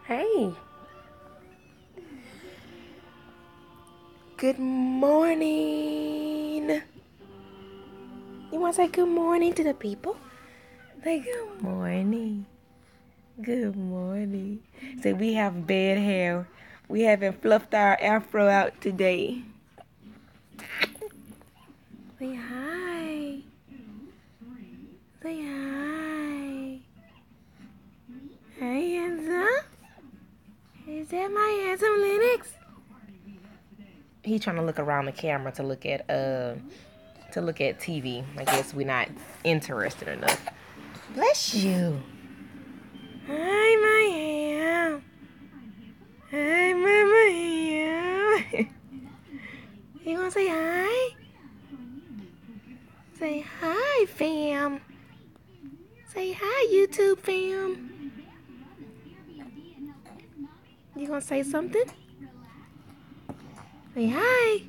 Hey. Good morning. You want to say good morning to the people? Say good morning. Good morning. Say we have bad hair. We haven't fluffed our afro out today. Say hi. Say hi. Hey, handsome. Is that my handsome Lennox? He's trying to look around the camera to look at TV. I guess we're not interested enough. Bless you. Hi, my ham. Hi, Mama ham. You want to say hi? Say hi, fam. Say hi, YouTube fam. You gonna say something? Say hi.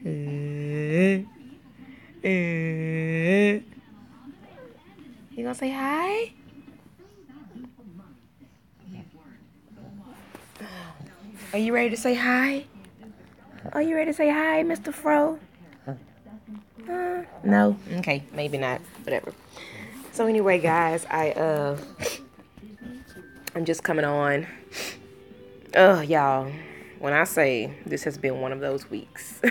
You gonna say hi? Are you ready to say hi? Are you ready to say hi, Mr. Fro? No? Okay, maybe not. Whatever. So anyway, guys, I'm just coming on. Y'all, when I say this has been one of those weeks,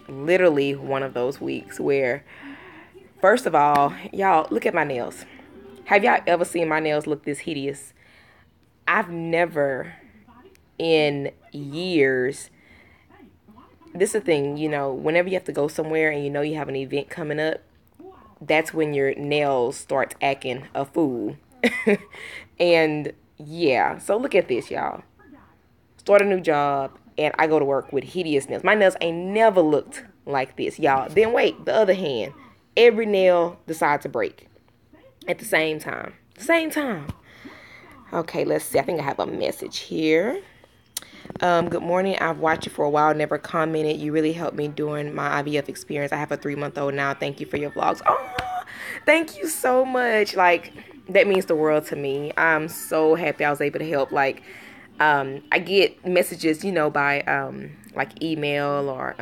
literally one of those weeks where, first of all, y'all, look at my nails. Have y'all ever seen my nails look this hideous? I've never in years. This is the thing, whenever you have to go somewhere and you have an event coming up, that's when your nails start acting a fool. And yeah, so look at this, y'all. Start a new job and I go to work with hideous nails. My nails ain't never looked like this, y'all. Then wait, the other hand, every nail decides to break at the same time. Okay, let's see. I think I have a message here. Good morning. I've watched you for a while, never commented. You really helped me during my IVF experience. I have a 3-month-old now. Thank you for your vlogs. Oh, thank you so much. Like, that means the world to me. I'm so happy I was able to help. Like, I get messages, by like email or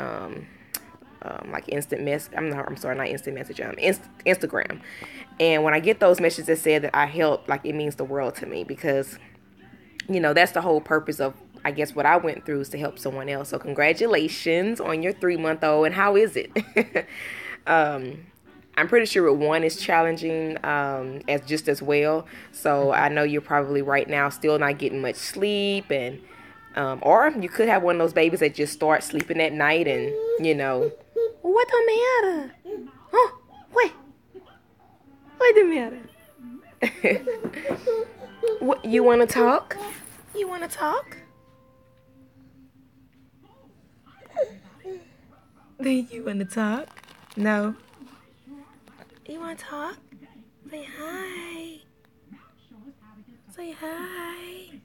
like instant I'm sorry, not instant message. Instagram. And when I get those messages that say that I help, like, it means the world to me because that's the whole purpose of, I guess, what I went through is to help someone else. So congratulations on your 3-month-old. And how is it? I'm pretty sure one is challenging as well. So I know you're probably right now still not getting much sleep, and or you could have one of those babies that just start sleeping at night and what the matter? Oh, what the matter? What, you want to talk? You want to talk? Do you want to talk? No. You want to talk? Say hi. Say hi.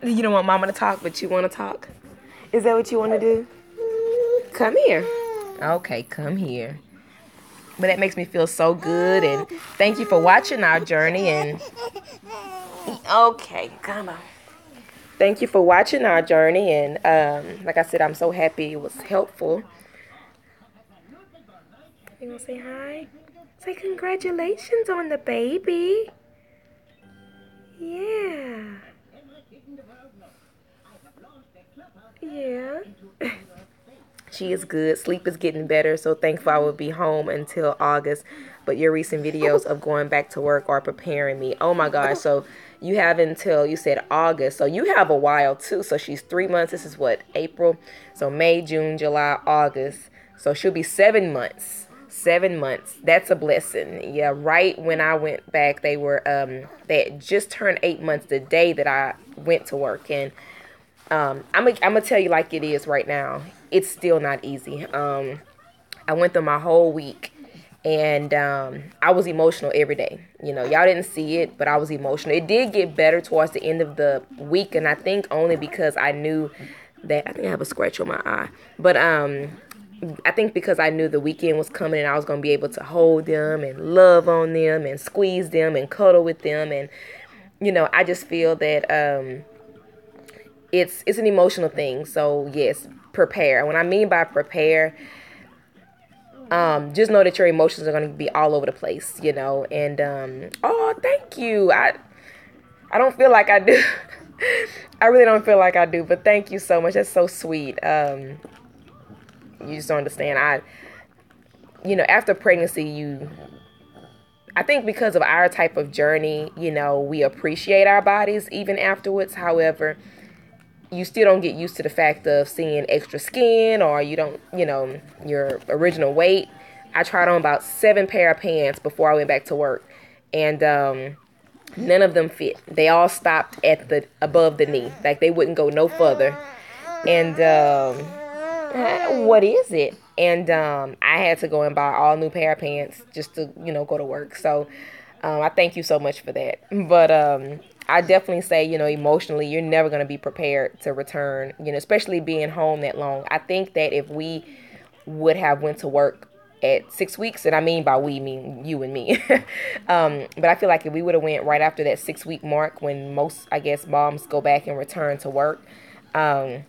You don't want mama to talk, but you want to talk? Is that what you want to do? Come here. Okay, come here. But that makes me feel so good, and thank you for watching our journey. And okay, come on. Thank you for watching our journey, and like I said, I'm so happy it was helpful. You want to say hi? Say congratulations on the baby. Yeah. Yeah. She is good. Sleep is getting better, so thankful I will be home until August. But your recent videos of going back to work are preparing me. Oh my gosh. So you have until, you said August. So you have a while too. So she's 3 months. This is what, April? So May, June, July, August. So she'll be 7 months. 7 months. That's a blessing. Yeah, right when I went back, they had just turned 8 months the day that I went to work. And I'm gonna tell you like it is right now. It's still not easy. I went through my whole week, and I was emotional every day. Y'all didn't see it, but I was emotional. It did get better towards the end of the week, and I think only because I knew that I think I have a scratch on my eye. But I think because I knew the weekend was coming and I was going to be able to hold them and love on them and squeeze them and cuddle with them. And, you know, I just feel that it's an emotional thing. So, yes, prepare. When I mean by prepare, just know that your emotions are going to be all over the place, you know. And, oh, thank you. I don't feel like I do. I really don't feel like I do. But thank you so much. That's so sweet. You just don't understand. You know, after pregnancy, I think because of our type of journey, you know, we appreciate our bodies even afterwards. However, you still don't get used to the fact of seeing extra skin, or you don't, you know, your original weight. I tried on about 7 pair of pants before I went back to work, and none of them fit. They all stopped at above the knee. Like, they wouldn't go no further. And what is it? And I had to go and buy all new pair of pants just to, you know, go to work. So I thank you so much for that. But I definitely say, you know, emotionally, you're never going to be prepared to return, you know, especially being home that long. I think that if we would have went to work at 6 weeks, and I mean by we, mean you and me. But I feel like if we would have went right after that 6-week mark, when most, I guess, moms go back and return to work, I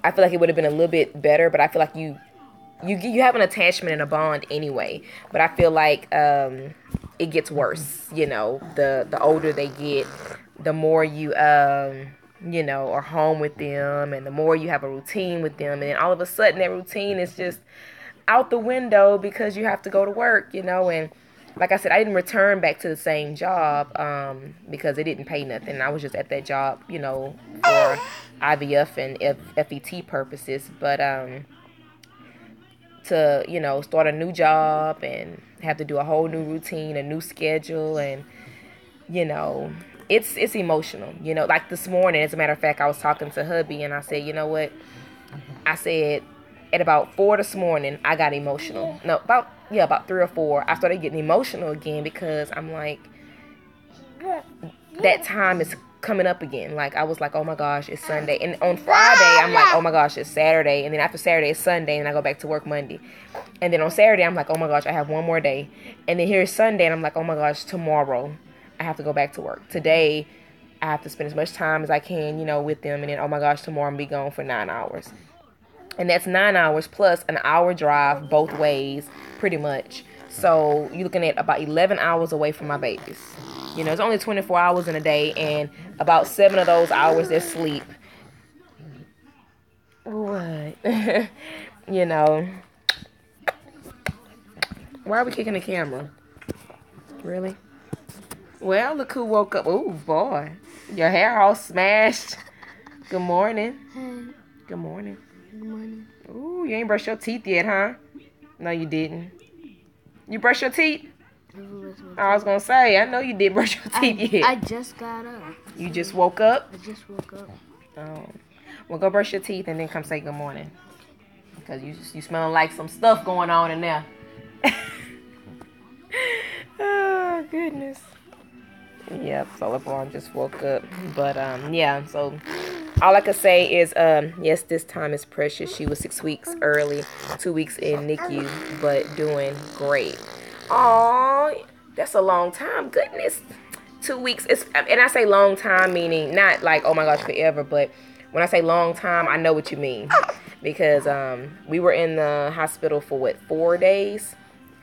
feel like it would have been a little bit better. But I feel like you have an attachment and a bond anyway. But I feel like it gets worse, you know, the older they get, the more you you know, are home with them, and the more you have a routine with them, and then all of a sudden that routine is just out the window because you have to go to work, you know. And like I said, I didn't return back to the same job because it didn't pay nothing. I was just at that job, you know, for IVF and FET purposes. But to, you know, start a new job and have to do a whole new routine, a new schedule, and, you know, it's emotional, you know. Like this morning, as a matter of fact, I was talking to hubby, and I said, you know what, I said, at about 4 this morning, I got emotional. No, about 3 or 4, I started getting emotional again, because I'm like, that time is coming up again. Like, I was like, oh my gosh, it's Sunday. And on Friday, I'm like, oh my gosh, it's Saturday. And then after Saturday, it's Sunday, and I go back to work Monday. And then on Saturday, I'm like, oh my gosh, I have one more day. And then here's Sunday, and I'm like, oh my gosh, tomorrow I have to go back to work. Today, I have to spend as much time as I can, you know, with them. And then, oh my gosh, tomorrow I'm going to be gone for 9 hours. And that's 9 hours plus an hour drive both ways, pretty much. So you're looking at about 11 hours away from my babies. You know, it's only 24 hours in a day, and about 7 of those hours they're sleep. What? You know. Why are we kicking the camera? Really? Well, look who woke up. Oh, boy. Your hair all smashed. Good morning. Hey. Good morning. Good morning. Ooh, you ain't brushed your teeth yet, huh? No, you didn't. You brushed your teeth? I was gonna say, I know you did brush your teeth yet. I just got up. You just woke up? I just woke up. Oh. Well, go brush your teeth and then come say good morning. Because you smelling like some stuff going on in there. Oh, goodness. Yep, so LeBron just woke up. But, yeah, so all I could say is, yes, this time is precious. She was 6 weeks early, 2 weeks in NICU, but doing great. Aw, that's a long time. Goodness. 2 weeks. And I say long time meaning not like, oh my gosh, forever. But when I say long time, I know what you mean. Because we were in the hospital for, 4 days?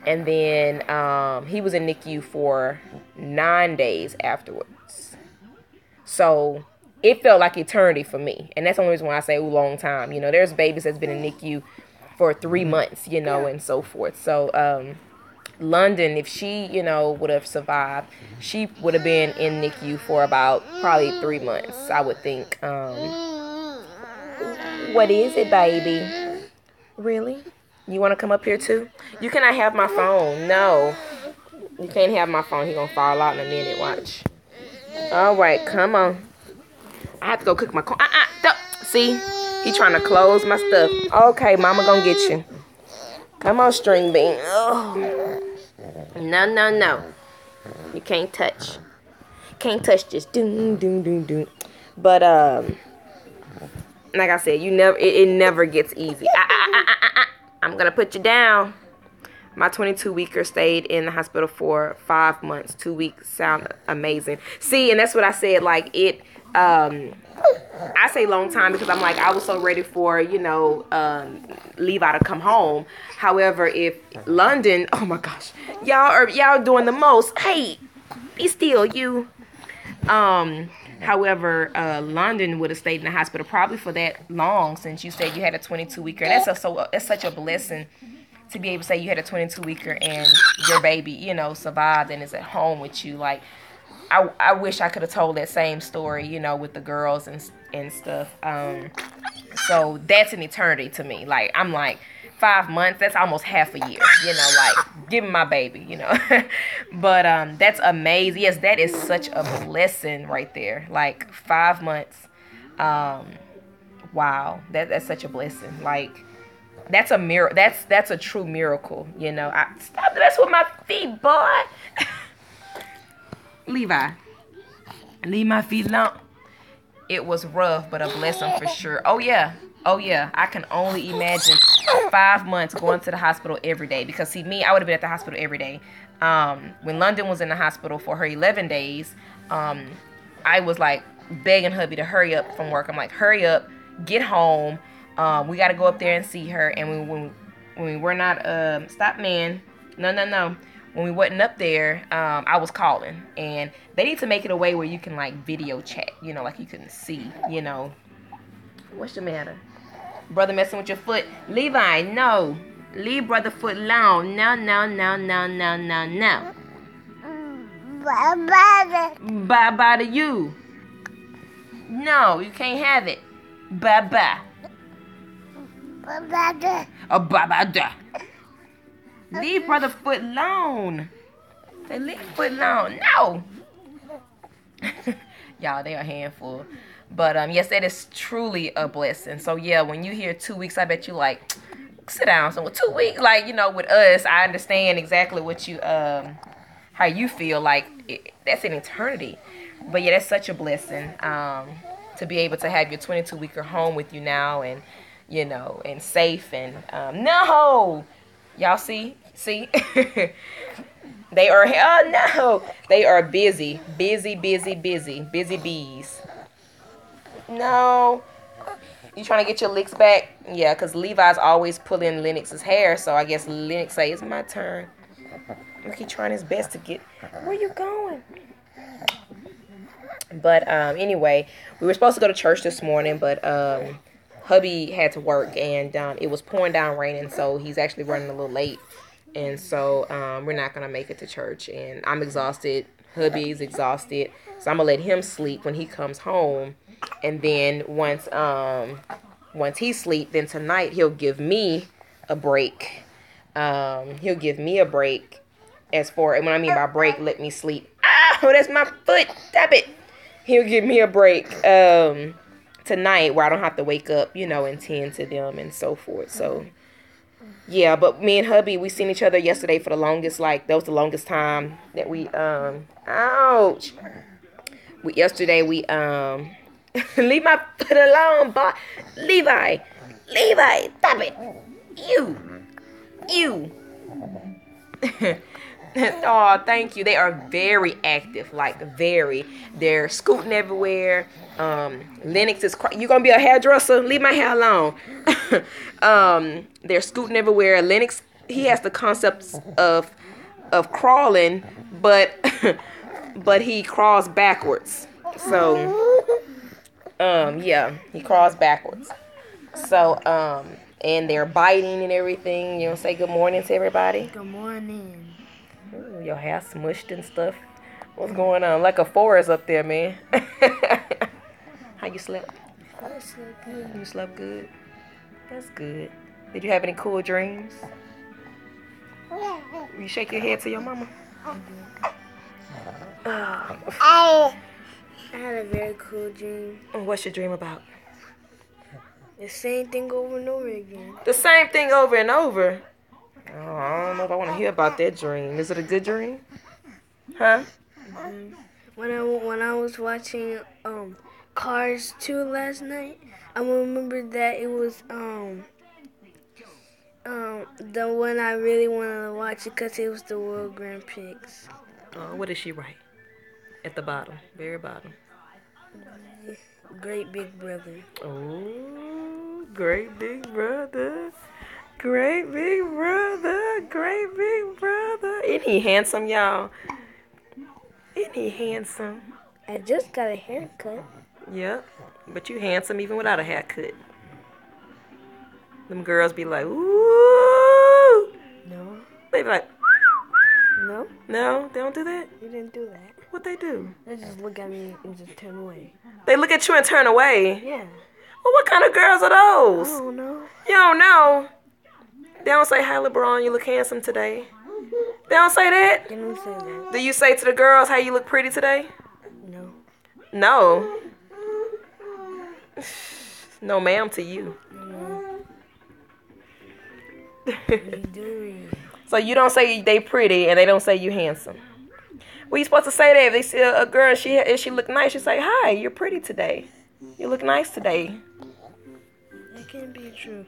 And then he was in NICU for 9 days afterwards. So it felt like eternity for me. And that's the only reason why I say, ooh, long time. You know, there's babies that's been in NICU for 3 months, you know, and so forth. So, London, if she, you know, would have survived, she would have been in NICU for about probably 3 months, I would think. What is it, baby? Really? You want to come up here too? You cannot have my phone. No. You can't have my phone. He's going to fall out in a minute. Watch. All right, come on. I have to go cook my corn. See? He trying to close my stuff. Okay, mama gonna get you. Come on, string bean. Oh. No. You can't touch. Can't touch this. Doom. But like I said, it never gets easy. I'm going to put you down. My 22-weeker stayed in the hospital for 5 months. 2 weeks sound amazing. See, and that's what I said. Like, I say long time because I'm like, I was so ready for, Levi to come home. However, if London, oh my gosh, y'all doing the most. Hey, be still, you. However, London would have stayed in the hospital probably for that long, since you said you had a 22-weeker. That's such a blessing to be able to say you had a 22-weeker and your baby, survived and is at home with you. Like, I wish I could have told that same story, with the girls and stuff. So that's an eternity to me. Like, I'm like, 5 months, that's almost half a year, like, give me my baby, But that's amazing. Yes, that is such a blessing right there. Like, 5 months. Wow, that's such a blessing. Like, that's a miracle. That's a true miracle, Stop that's with my feet, boy. Levi, leave my feet alone. It was rough, but a blessing for sure. Oh yeah. I can only imagine 5 months going to the hospital every day. Because see, me, I would have been at the hospital every day. When London was in the hospital for her 11 days, I was like begging hubby to hurry up from work. I'm like, hurry up, get home. We got to go up there and see her. And when we were not, stop, man. No. When we wasn't up there, I was calling. And they need to make it a way where you can, like, video chat, like you can see, What's the matter? Brother messing with your foot. Levi, no. Leave brother foot alone. No. Bye-bye to you. No, you can't have it. Bye-bye. Bye-bye. Leave brother foot alone. Say, leave foot alone. No. Y'all, they are a handful. But yes, that is truly a blessing. So yeah, when you hear 2 weeks, I bet you like, sit down. So with 2 weeks, like, with us, I understand exactly what you how you feel. Like, that's an eternity. But yeah, that's such a blessing to be able to have your 22-weeker home with you now, and and safe, and no, y'all see they are, oh no, they are busy bees. No, you trying to get your licks back? Yeah, because Levi's always pulling Lennox's hair, so I guess Lennox say it's my turn. Look, he trying his best to get. Where you going? But anyway, we were supposed to go to church this morning, but hubby had to work, and it was pouring down raining, so he's actually running a little late, and so we're not gonna make it to church. And I'm exhausted. Hubby's exhausted, so I'm gonna let him sleep when he comes home, and then once he sleep, then tonight he'll give me a break. He'll give me a break. As for, and when I mean by break, let me sleep. Oh, that's my foot. Stop it. He'll give me a break tonight where I don't have to wake up, and tend to them and so forth. So yeah, but me and hubby, we seen each other yesterday for the longest, like, that was the longest time that we ouch. Yesterday we leave my foot alone, boy. Levi, stop it. You. Oh, thank you. They are very active, like very. They're scooting everywhere. Lennox is you gonna be a hairdresser? Leave my hair alone. They're scooting everywhere. Lennox, he has the concept of crawling, but but he crawls backwards. So yeah, he crawls backwards. So and they're biting and everything. You know, say good morning to everybody. Good morning. Ooh, your hair smushed and stuff. What's going on? Like a forest up there, man. How you slept? I slept good. You slept good? That's good. Did you have any cool dreams? You shake your head to your mama? I had a very cool dream. What's your dream about? The same thing over and over again. The same thing over and over? Oh, I don't know if I want to hear about that dream. Is it a good dream? Huh? Mm-hmm. When I was watching Cars 2 last night, I remember that it was The one I really wanted to watch because it was the World Grand Prix. What does she write? At the bottom, very bottom. Great Big Brother. Oh, great big brother. Great big brother. Great big brother. Isn't he handsome, y'all? Isn't he handsome? I just got a haircut. Yep. But you handsome even without a haircut. Them girls be like, ooh. No. They be like, No? no, they don't do that? You didn't do that. What they do? They just look at me and just turn away. They look at you and turn away? Yeah. Well, what kind of girls are I those? don't know. You don't know. They don't say, hi, LeBron, you look handsome today. They don't say that? They don't say that. Do you say to the girls, hey, you look pretty today? No. No. No, ma'am, to you. No. What are you doing? So you don't say they pretty and they don't say you handsome. Well, you supposed to say that if they see a girl, if she look nice, you say, hi, you're pretty today. You look nice today. That can't be true.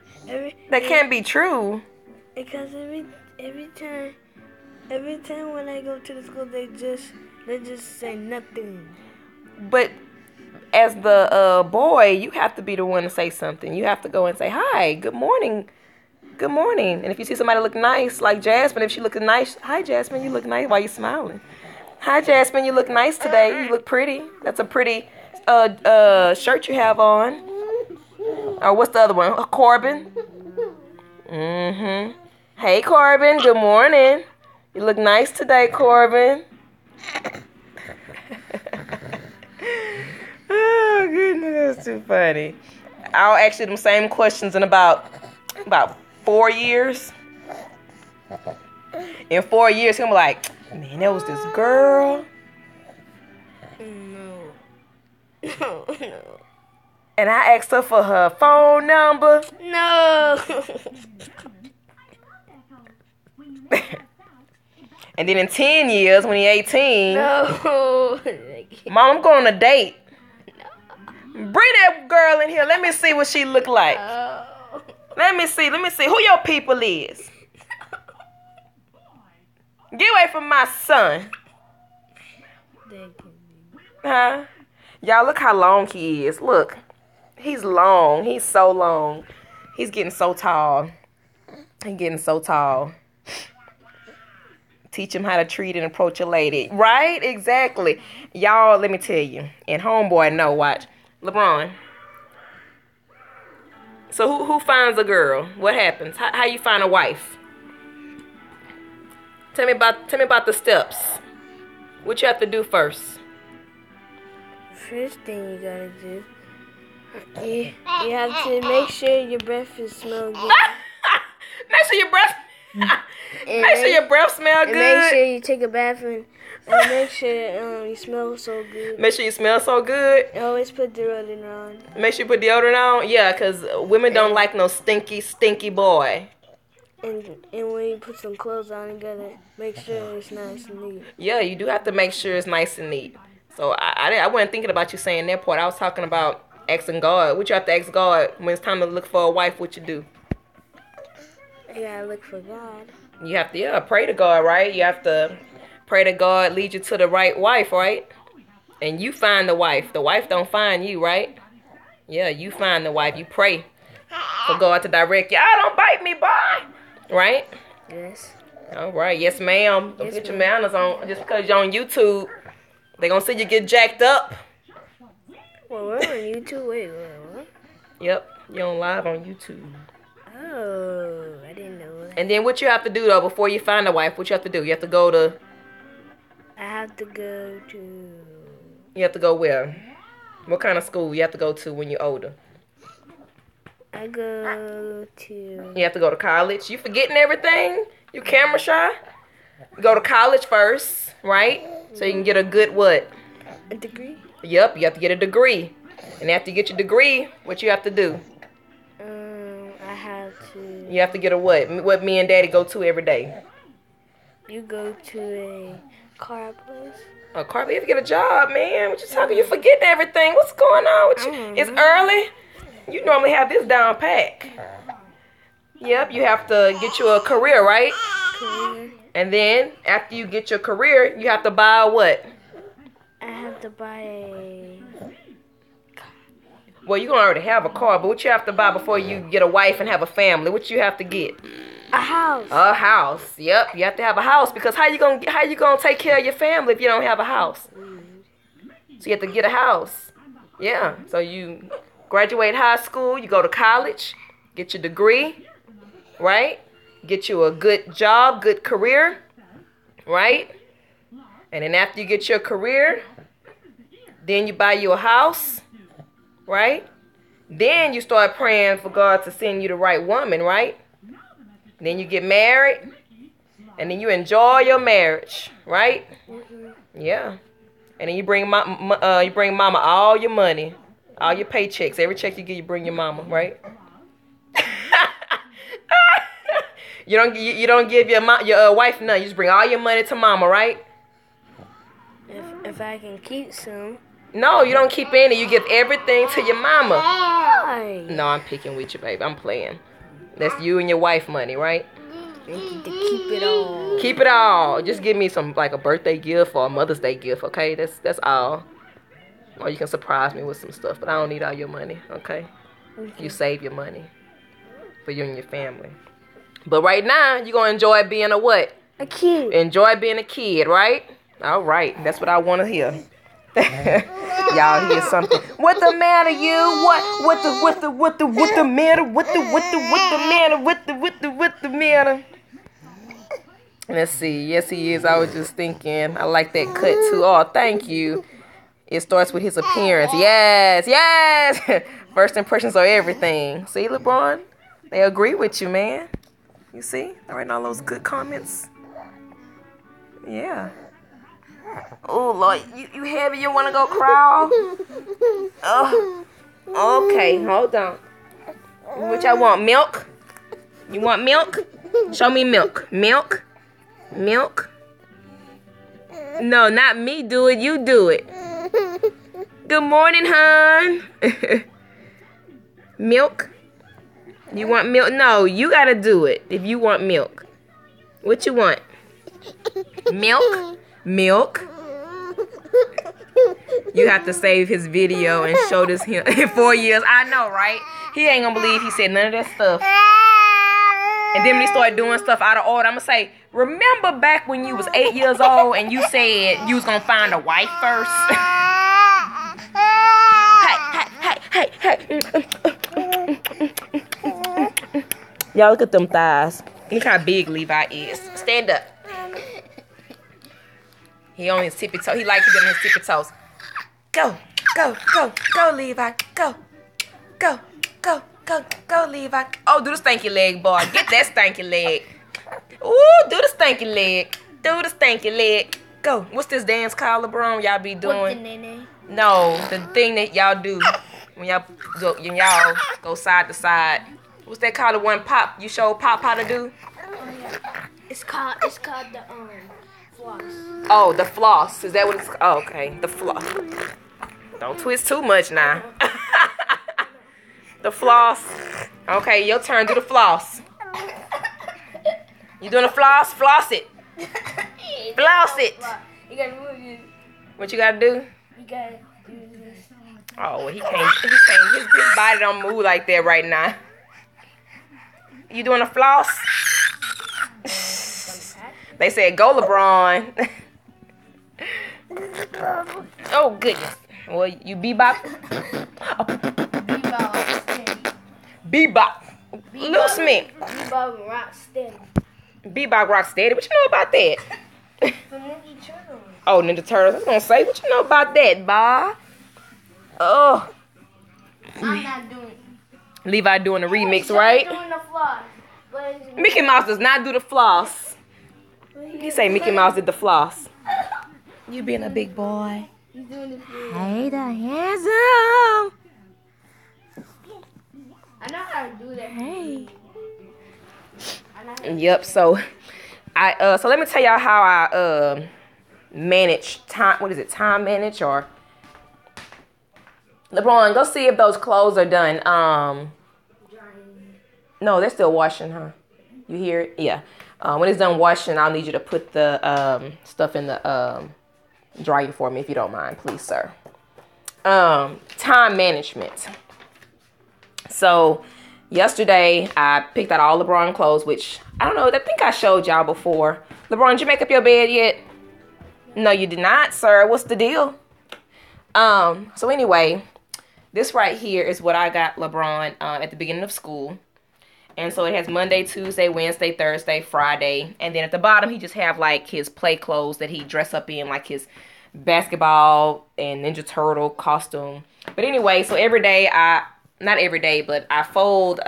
That can't be true. Because every time when I go to the school, they just say nothing. But as the boy, you have to be the one to say something. You have to go and say, hi, good morning. Good morning. And if you see somebody look nice, like Jasmine, if she looking nice, hi, Jasmine, you look nice. Why you smiling? Hi, Jasmine, you look nice today. You look pretty. That's a pretty shirt you have on. Or what's the other one? Corbin. Mm-hmm. Hey, Corbin, good morning. You look nice today, Corbin. Oh, goodness, that's too funny. I'll ask you them same questions in about 4 years. In 4 years, he'll be like, man, there was this girl. No. No. And I asked her for her phone number. No. And then in 10 years, when he's 18, No. Mom, I'm going on a date. Bring that girl in here. Let me see what she look like. Oh. Let me see who your people is. Get away from my son. Huh? Y'all, look how long he is. Look. He's long. He's so long. He's getting so tall. He's getting so tall. Teach him how to treat and approach a lady. Right? Exactly. Y'all, let me tell you. And homeboy, no, watch. LeBron. So who finds a girl? What happens? How you find a wife? Tell me about the steps. What you have to do first? First thing you gotta do, you have to make sure your breakfast smells good. Make sure your breath. Make sure your breath smell good. And make sure you take a bath and make sure you smell so good. Make sure you smell so good. And always put deodorant on. Make sure you put deodorant on. Yeah, because women don't like no stinky boy. And when you put some clothes on, you gotta make sure it's nice and neat. Yeah, you do have to make sure it's nice and neat. So I wasn't thinking about you saying that part. I was talking about asking God. What you have to ask God when it's time to look for a wife? What you do? You gotta look for God. You have to pray to God, right? You have to pray to God lead you to the right wife, right? And you find the wife. The wife don't find you, right? Yeah, you find the wife. You pray for God to direct you. Don't bite me, boy. Right? Yes. All right. Yes, ma'am. Don't Yes, put your ma'am. manners on just because you're on YouTube. They gonna see you get jacked up. Well, we're on YouTube. Wait, what? Yep, you're on live on YouTube. Oh, I didn't know that. And then what you have to do though before you find a wife? What you have to do? You have to go to. I have to go to. You have to go where? What kind of school you have to go to when you're older? I go to. You have to go to college. You forgetting everything? You camera shy? You go to college first, right? So you can get a good what? A degree? Yep, you have to get a degree. And after you get your degree, what you have to do? I have to. You have to get a what? What me and Daddy go to every day? You go to a car place. Oh, Carly, you have to get a job, man. What you talking? You forgetting everything. What's going on with you? It's early. You normally have this down pack. Yep, you have to get you a career, right? Career. And then after you get your career, you have to buy what? I have to buy a. Well, you're gonna already have a car, but what you have to buy before you get a wife and have a family? What you have to get? A house. A house. Yep, you have to have a house because how you gonna take care of your family if you don't have a house? So you have to get a house. Yeah. So you graduate high school, you go to college, get your degree, right? Get you a good job, good career, right? And then after you get your career, then you buy you a house, right? Then you start praying for God to send you the right woman, right? Then you get married, and then you enjoy your marriage, right? Yeah. And then you bring mama all your money, all your paychecks, every check you get, you bring your mama, right? you don't give your wife none. You just bring all your money to mama, right? If I can keep some. No, you don't keep any. You give everything to your mama. Why? No, I'm picking with you, baby. I'm playing. That's you and your wife money, right? I need to keep it all. Keep it all. Just give me some like a birthday gift or a Mother's Day gift, okay? That's all. Or you can surprise me with some stuff, but I don't need all your money, okay? You save your money for you and your family. But right now, you're gonna enjoy being a what? A kid. Enjoy being a kid, right? All right, that's what I want to hear. Y'all hear something? What the matter, you? What the matter? What the matter? Let's see. Yes, he is. I was just thinking. I like that cut too. Oh, thank you. It starts with his appearance. Yes, yes. First impressions are everything. See, LeBron? They agree with you, man. You see? All right, all those good comments. Yeah. Oh, Lord, you heavy? You want to go crawl? Oh, okay, hold on. What y'all want, milk? You want milk? Show me milk. Milk? Milk? No, not me do it, you do it. Good morning, hon. Milk? You want milk? No, you gotta do it if you want milk. What you want? Milk? Milk. You have to save his video and show this him in 4 years. I know, right? He ain't gonna believe he said none of that stuff. And then when he started doing stuff out of order, I'm gonna say, remember back when you was 8 years old and you said you was gonna find a wife first? Hey. Y'all look at them thighs. Look how big Levi is. Stand up. He on his tippy toe. He likes to get on his tippy toes. Go, Levi. Go, Levi. Oh, do the stanky leg, boy. Get that stanky leg. Ooh, do the stanky leg. Do the stanky leg. Go. What's this dance called, LeBron? Y'all be doing? What the nene? No, the thing that y'all do when y'all go side to side. What's that called? The one Pop you showed Pop how to do? It's called the floss. Oh, the floss. Is that what it's called? Oh, okay. The floss. Don't twist too much now. The floss. Okay, your turn. Do the floss. You doing the floss? Floss it. Floss it. You gotta move it. What you gotta do? You gotta do this. Oh, well, he can't. His body don't move like that right now. You doing a floss? They said, go LeBron. Oh, goodness. Well, you bebop? Bebop. Loose me. Bebop rock steady. Bebop rock steady. What you know about that? From Ninja Turtles. Oh, Ninja Turtles. I was going to say, what you know about that, Bob? Oh. I'm not doing it. Levi doing the remix, right? I'm doing the floss. Mickey Mouse does not do the floss. He say Mickey Mouse did the floss. You being a big boy. He's doing the floss. Hey, the handsome. I know how to do that. Hey. Yep. So so let me tell y'all how I manage time. What is it? Time manage or LeBron? Go see if those clothes are done. No, they're still washing, huh? You hear it? Yeah. When it's done washing, I'll need you to put the stuff in the dryer for me if you don't mind, please, sir. Time management. So yesterday I picked out all LeBron clothes, which I don't know, I think I showed y'all before. LeBron, did you make up your bed yet? No, you did not, sir. What's the deal? So anyway, this right here is what I got LeBron at the beginning of school. And so it has Monday, Tuesday, Wednesday, Thursday, Friday. And then at the bottom, he just have like his play clothes that he dress up in, like his basketball and Ninja Turtle costume. But anyway, so every day not every day, but I fold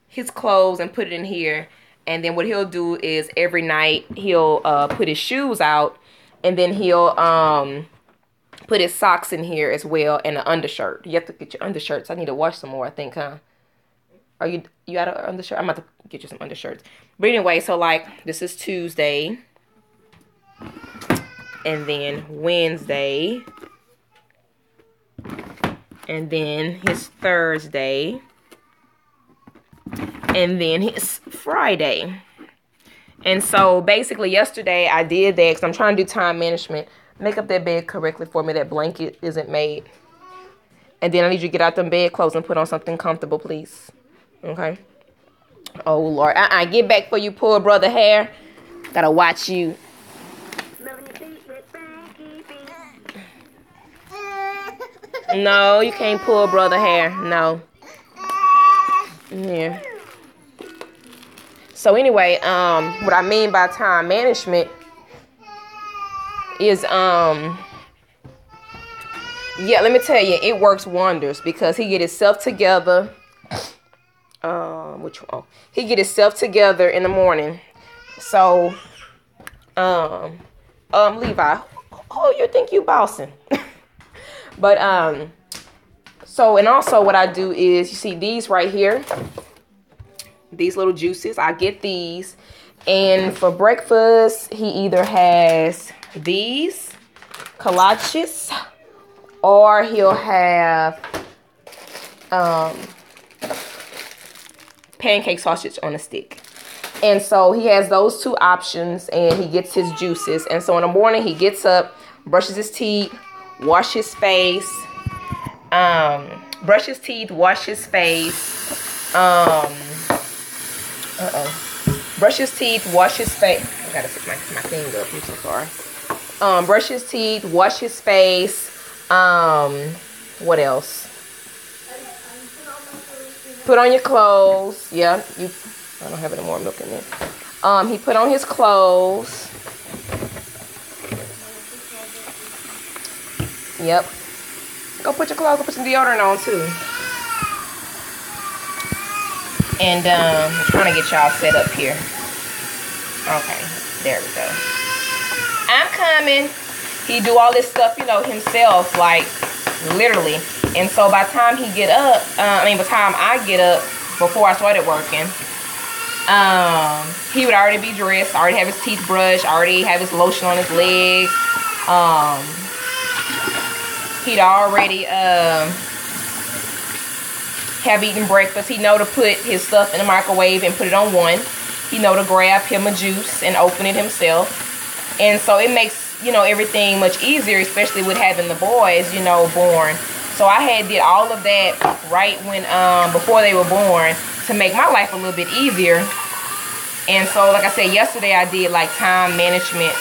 his clothes and put it in here. And then what he'll do is every night he'll put his shoes out, and then he'll put his socks in here as well, and an undershirt. You have to get your undershirts. I need to wash some more, I think, huh? Are you out of undershirt? I'm about to get you some undershirts. But anyway, so like this is Tuesday, and then Wednesday, and then his Thursday, and then his Friday. And so basically yesterday I did that because I'm trying to do time management. Make up that bed correctly for me. That blanket isn't made. And then I need you to get out them bed clothes and put on something comfortable, please. Okay? Oh, Lord. Get back for you, poor brother hair. Gotta watch you. No, you can't pull brother hair. No. Yeah. So anyway, what I mean by time management is, yeah, let me tell you, it works wonders because he get himself together. Which one? He get himself together in the morning. So, Levi, who you think you bossing? But, so, and also what I do is, you see these right here, these little juices, I get these. And for breakfast, he either has these kolaches, or he'll have pancake sausage on a stick. And so he has those two options, and he gets his juices. And so in the morning he gets up, brushes his teeth, wash his face, brush his teeth, wash his face, brush his teeth, wash his face. I gotta set my thing up, I'm so sorry. Brush his teeth, wash his face. What else? Put on your clothes. Yeah, I don't have any more milk in there. He put on his clothes. Yep. Go put your clothes. Go put some deodorant on too. And I'm trying to get y'all set up here. Okay, there we go. I'm coming. He do all this stuff, himself, like literally. And so by the time he get up, by the time I get up, before I started working, he would already be dressed, already have his teeth brushed, already have his lotion on his legs. He'd already have eaten breakfast. He know to put his stuff in the microwave and put it on one. He know to grab him a juice and open it himself. And so it makes, everything much easier, especially with having the boys, born. So I did all of that right when, before they were born, to make my life a little bit easier. And so, like I said, yesterday I did like time management.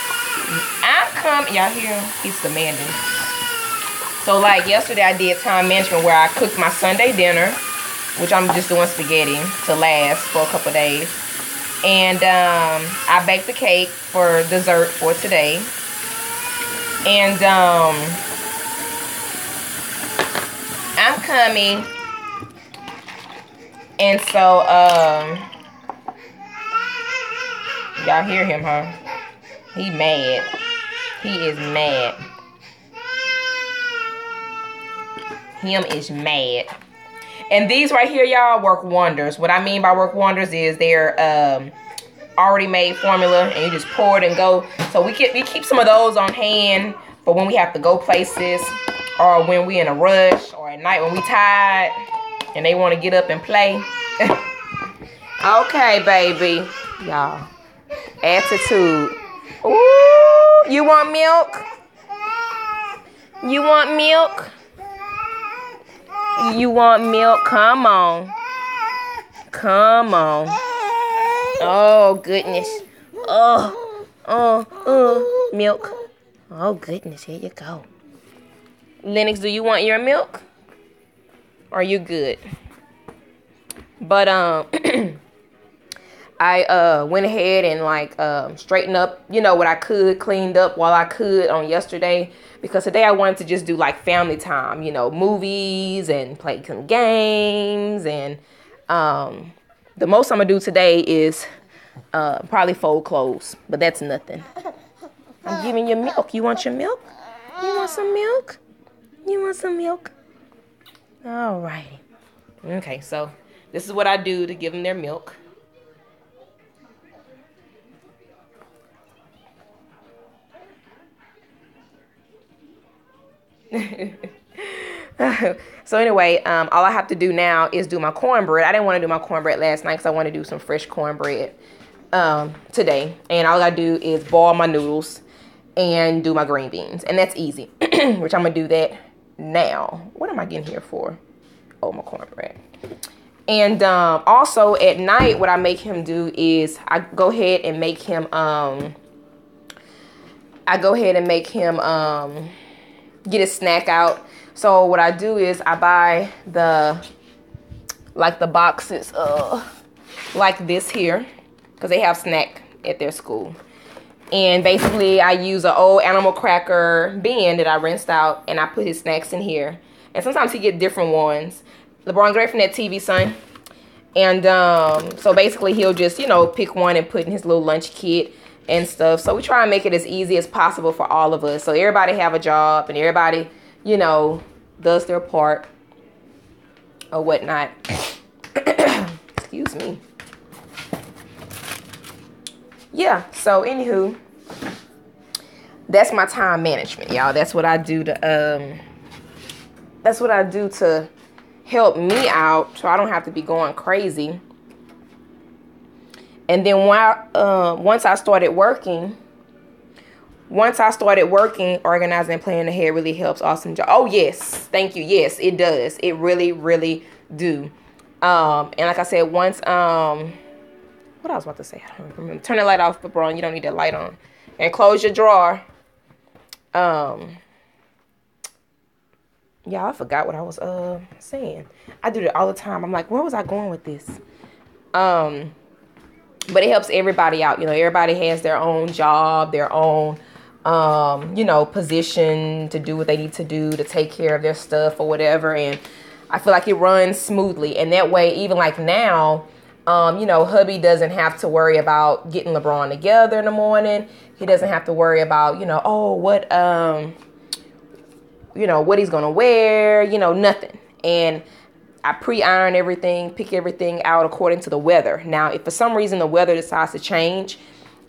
Y'all hear him? He's demanding. So like yesterday I did time management where I cooked my Sunday dinner, which I'm just doing spaghetti to last for a couple days. And I baked the cake for dessert for today. And I'm coming. And so y'all hear him, huh? He mad. He is mad. Him is mad. And these right here, y'all, work wonders. What I mean by work wonders is they're already made formula, and you just pour it and go. So we keep some of those on hand for when we have to go places, or when we in a rush, or at night when we tired and they want to get up and play. Okay, baby. Y'all. Attitude. Ooh, you want milk? You want milk? You want milk? Come on. Come on. Oh, goodness. Milk. Oh, goodness. Here you go. Lennox, do you want your milk? Are you good? But, I went ahead and like straightened up, what I could, cleaned up while I could on yesterday, because today I wanted to just do like family time, movies and play some games, and the most I'm gonna do today is probably fold clothes, but that's nothing. I'm giving you milk. You want your milk? You want some milk? You want some milk? All righty. Okay, so this is what I do to give them their milk. So anyway, all I have to do now is do my cornbread. I didn't want to do my cornbread last night because I want to do some fresh cornbread today. And all I do is boil my noodles and do my green beans. And that's easy, which I'm going to do that now. What am I getting here for? Oh, my cornbread. And also at night, what I make him do is I go ahead and make him get a snack out. So what I do is I buy the boxes like this here, because they have snack at their school. And basically I use an old animal cracker bin that I rinsed out, and I put his snacks in here. And sometimes he get different ones. LeBron, get away from that TV, son. And so basically he'll just, pick one and put in his little lunch kit and stuff. So we try and make it as easy as possible for all of us. So everybody have a job and everybody, does their part or whatnot. Excuse me. Yeah, so anywho, that's my time management, y'all. That's what I do to help me out so I don't have to be going crazy. And then once I started working, organizing and planning ahead really helps. Awesome job. Oh, yes. Thank you. Yes, it does. It really, really do. And like I said, once, what I was about to say, I don't remember. Turn the light off, LeBron. You don't need that light on. And close your drawer. Yeah, I forgot what I was saying. I do that all the time. I'm like, where was I going with this? But it helps everybody out. Everybody has their own job, their own, position to do what they need to do to take care of their stuff or whatever. And I feel like it runs smoothly. And that way, even like now, hubby doesn't have to worry about getting LeBron together in the morning. He doesn't have to worry about, what he's going to wear, nothing. And I pre-iron everything, pick everything out according to the weather. Now, if for some reason the weather decides to change,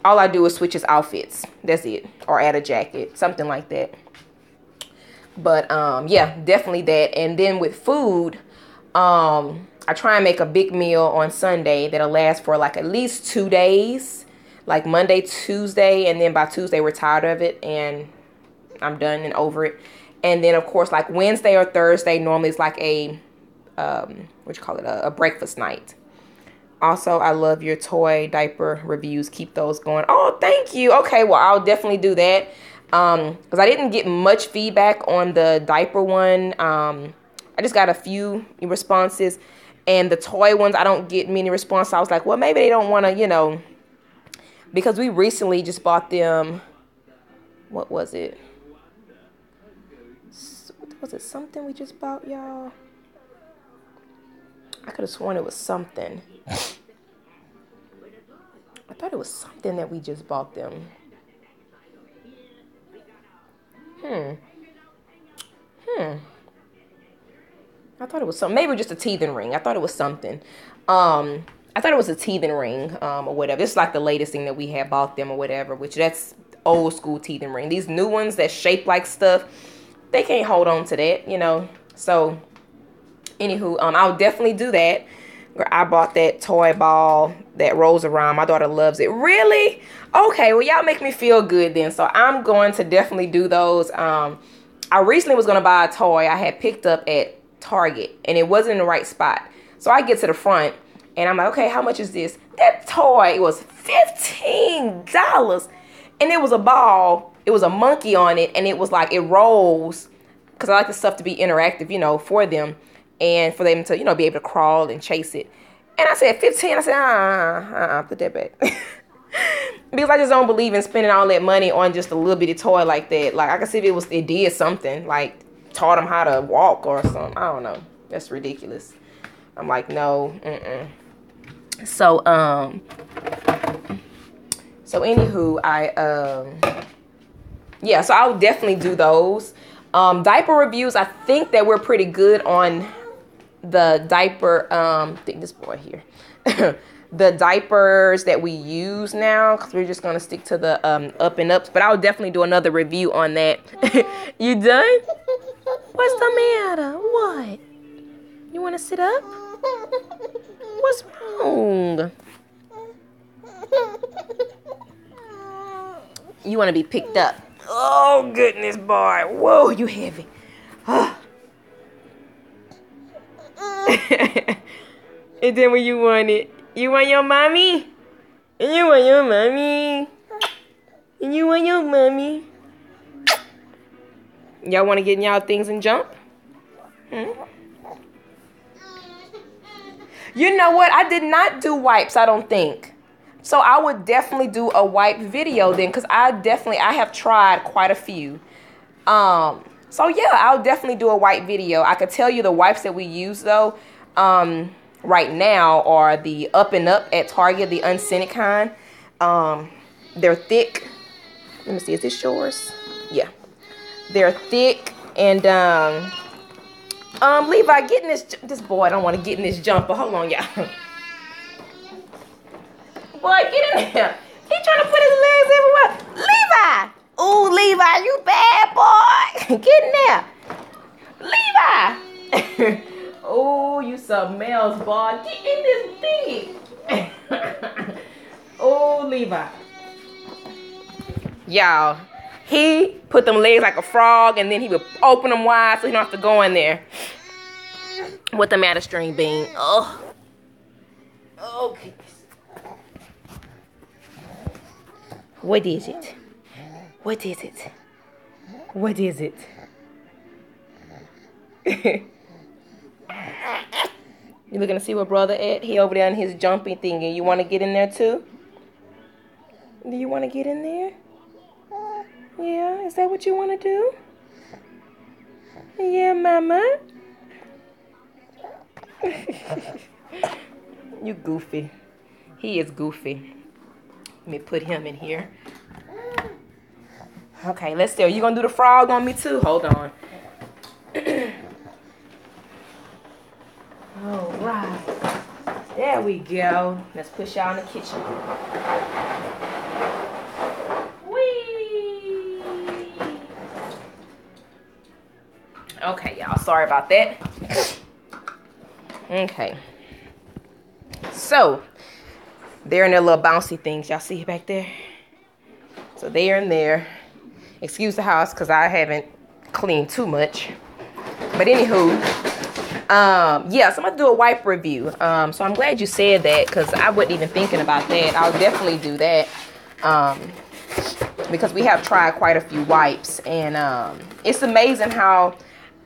all I do is switch his outfits. That's it. Or add a jacket, something like that. But, yeah, definitely that. And then with food, I try and make a big meal on Sunday that'll last for like at least 2 days. Like Monday, Tuesday, and then by Tuesday we're tired of it and I'm done and over it. And then, of course, like Wednesday or Thursday, normally it's like a a breakfast night. Also, I love your toy diaper reviews. Keep those going. Oh, thank you. Okay, well, I'll definitely do that. Because I didn't get much feedback on the diaper one. I just got a few responses. And the toy ones, I don't get many responses. I was like, well, maybe they don't want to, because we recently just bought them. What was it? Was it something we just bought, y'all? I could have sworn it was something. I thought it was something that we just bought them. I thought it was something. Maybe just a teething ring. I thought it was something. I thought it was a teething ring or whatever. It's like the latest thing that we had bought them or whatever, which that's old school teething ring. These new ones that shape like stuff, they can't hold on to that, So, anywho, I'll definitely do that. I bought that toy ball that rolls around. My daughter loves it. Really? Okay, well, y'all make me feel good then. So I'm going to definitely do those. I recently was going to buy a toy I had picked up at Target, and it wasn't in the right spot. So I get to the front, and I'm like, okay, how much is this? That toy was $15. And it was a ball. It was a monkey on it, and it was like, it rolls. Because I like the stuff to be interactive, you know, for them. And for them to, you know, be able to crawl and chase it. And I said, 15. I said, put that back. Because I just don't believe in spending all that money on just a little bitty toy like that. Like, I could see if it did something. Like, taught them how to walk or something. I don't know. That's ridiculous. I'm like, no. So anywho, yeah, so I'll definitely do those. Diaper reviews, I think that we're pretty good on the diaper, I think this boy here, the diapers that we use now, because we're just going to stick to the up and ups, but I'll definitely do another review on that. You done? What's the matter? What? You want to sit up? What's wrong? You want to be picked up? Oh, goodness, boy. Whoa, you heavy. And then when you want it, you want your mommy? And you want your mommy? And you want your mommy? Y'all want to get in y'all things and jump? You know what? I did not do wipes, I don't think. So I would definitely do a wipe video then, because I have tried quite a few. So yeah, I'll definitely do a wipe video. I could tell you the wipes that we use though, right now are the Up and Up at Target, the unscented kind. They're thick. Let me see, is this yours? Yeah. They're thick and Levi, get in this boy, I don't want to get in this jumper. Hold on, y'all. Boy, get in there. He trying to put his legs everywhere. Levi! Ooh, Levi, you bad boy. Get in there. Levi! Oh, you some males, boy. Get in this thingy. Oh, Levi. Y'all, he put them legs like a frog, and then he would open them wide so he don't have to go in there with the matter string bean. Oh. Okay. What is it? What is it? What is it? You looking to see what brother at? He over there in his jumping thingy. You want to get in there too? Do you want to get in there? Yeah, is that what you want to do? Yeah, mama. You goofy. He is goofy. Let me put him in here. Okay, let's see. Are you going to do the frog on me too? Hold on. All right. There we go. Let's push y'all in the kitchen. Whee! Okay, y'all. Sorry about that. Okay. So, they're in their little bouncy things. Y'all see it back there? So they're in there. Excuse the house because I haven't cleaned too much. But anywho, yeah, so I'm going to do a wipe review. So I'm glad you said that because I wasn't even thinking about that. I'll definitely do that because we have tried quite a few wipes. And it's amazing how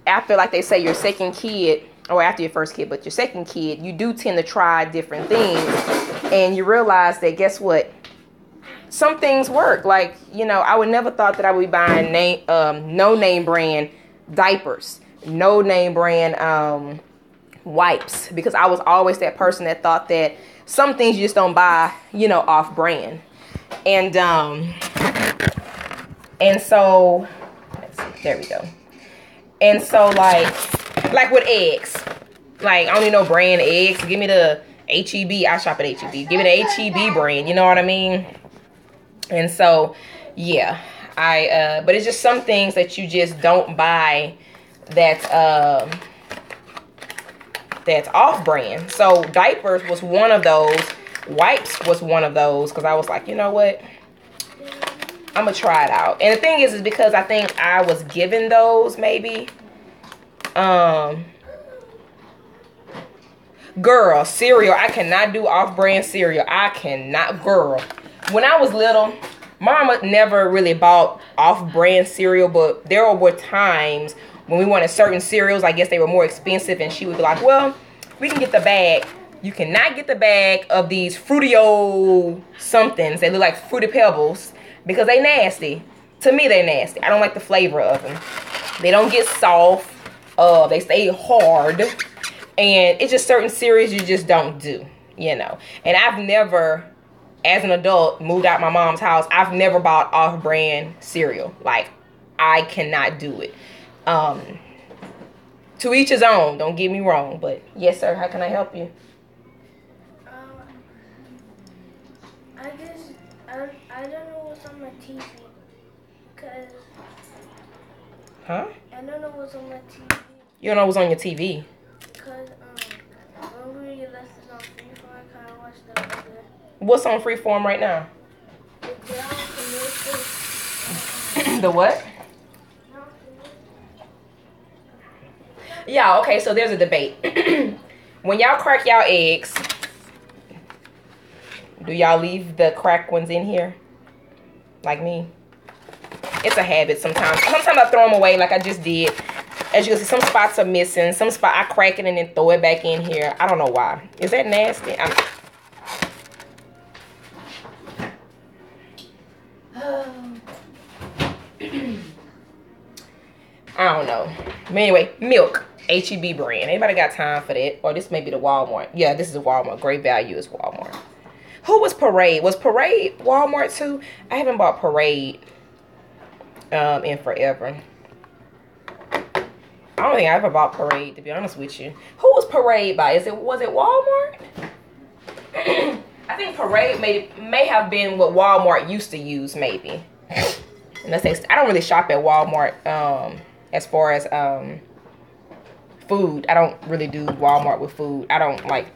after, like they say, your second kid, or after your first kid, but your second kid, you do tend to try different things. And you realize that, guess what? Some things work. Like, you know, I would never thought that I would be buying no name brand diapers, no name brand wipes, because I was always that person that thought that some things you just don't buy, you know, off brand. And so, let's see, there we go. And so like with eggs, like I don't need no brand eggs. Give me the HEB. I shop at HEB. Give me the HEB brand. You know what I mean? And so, yeah, but it's just some things that you just don't buy that that's off-brand. So diapers was one of those. Wipes was one of those, because I was like, you know what? I'm going to try it out. And the thing is because I think I was given those maybe. Girl, cereal. I cannot do off-brand cereal. I cannot, girl. When I was little, Mama never really bought off-brand cereal, but there were times when we wanted certain cereals. I guess they were more expensive, and she would be like, well, we can get the bag. You cannot get the bag of these Fruity-O somethings. They look like Fruity Pebbles because they nasty. To me, they nasty. I don't like the flavor of them. They don't get soft. They stay hard. And it's just certain cereals you just don't do, you know. And I've never, as an adult, moved out my mom's house. I've never bought off-brand cereal. Like, I cannot do it. To each his own. Don't get me wrong. But, yes, sir. How can I help you? I guess, I don't know what's on my TV. Because... Huh? I don't know what's on my TV. You don't know what's on your TV? Because, when we get lessons on Freeform, I kind of watch the other. What's on Freeform right now? The ground commercial. The what? Yeah, okay, so there's a debate. When y'all crack y'all eggs, do y'all leave the cracked ones in here? Like me? It's a habit sometimes. Sometimes I throw them away like I just did. As you can see, some spots are missing. Some spot I crack it and then throw it back in here. I don't know why. Is that nasty? I don't know. But anyway, milk. H-E-B brand. Anybody got time for that? Or this may be the Walmart. Yeah, this is a Walmart. Great Value is Walmart. Who was Parade? Was Parade Walmart too? I haven't bought Parade in forever. I don't think I ever bought Parade, to be honest with you. Who was Parade by? Was it Walmart? I think Parade may have been what Walmart used to use, maybe. Unless I don't really shop at Walmart as far as food. I don't really do Walmart with food. I don't like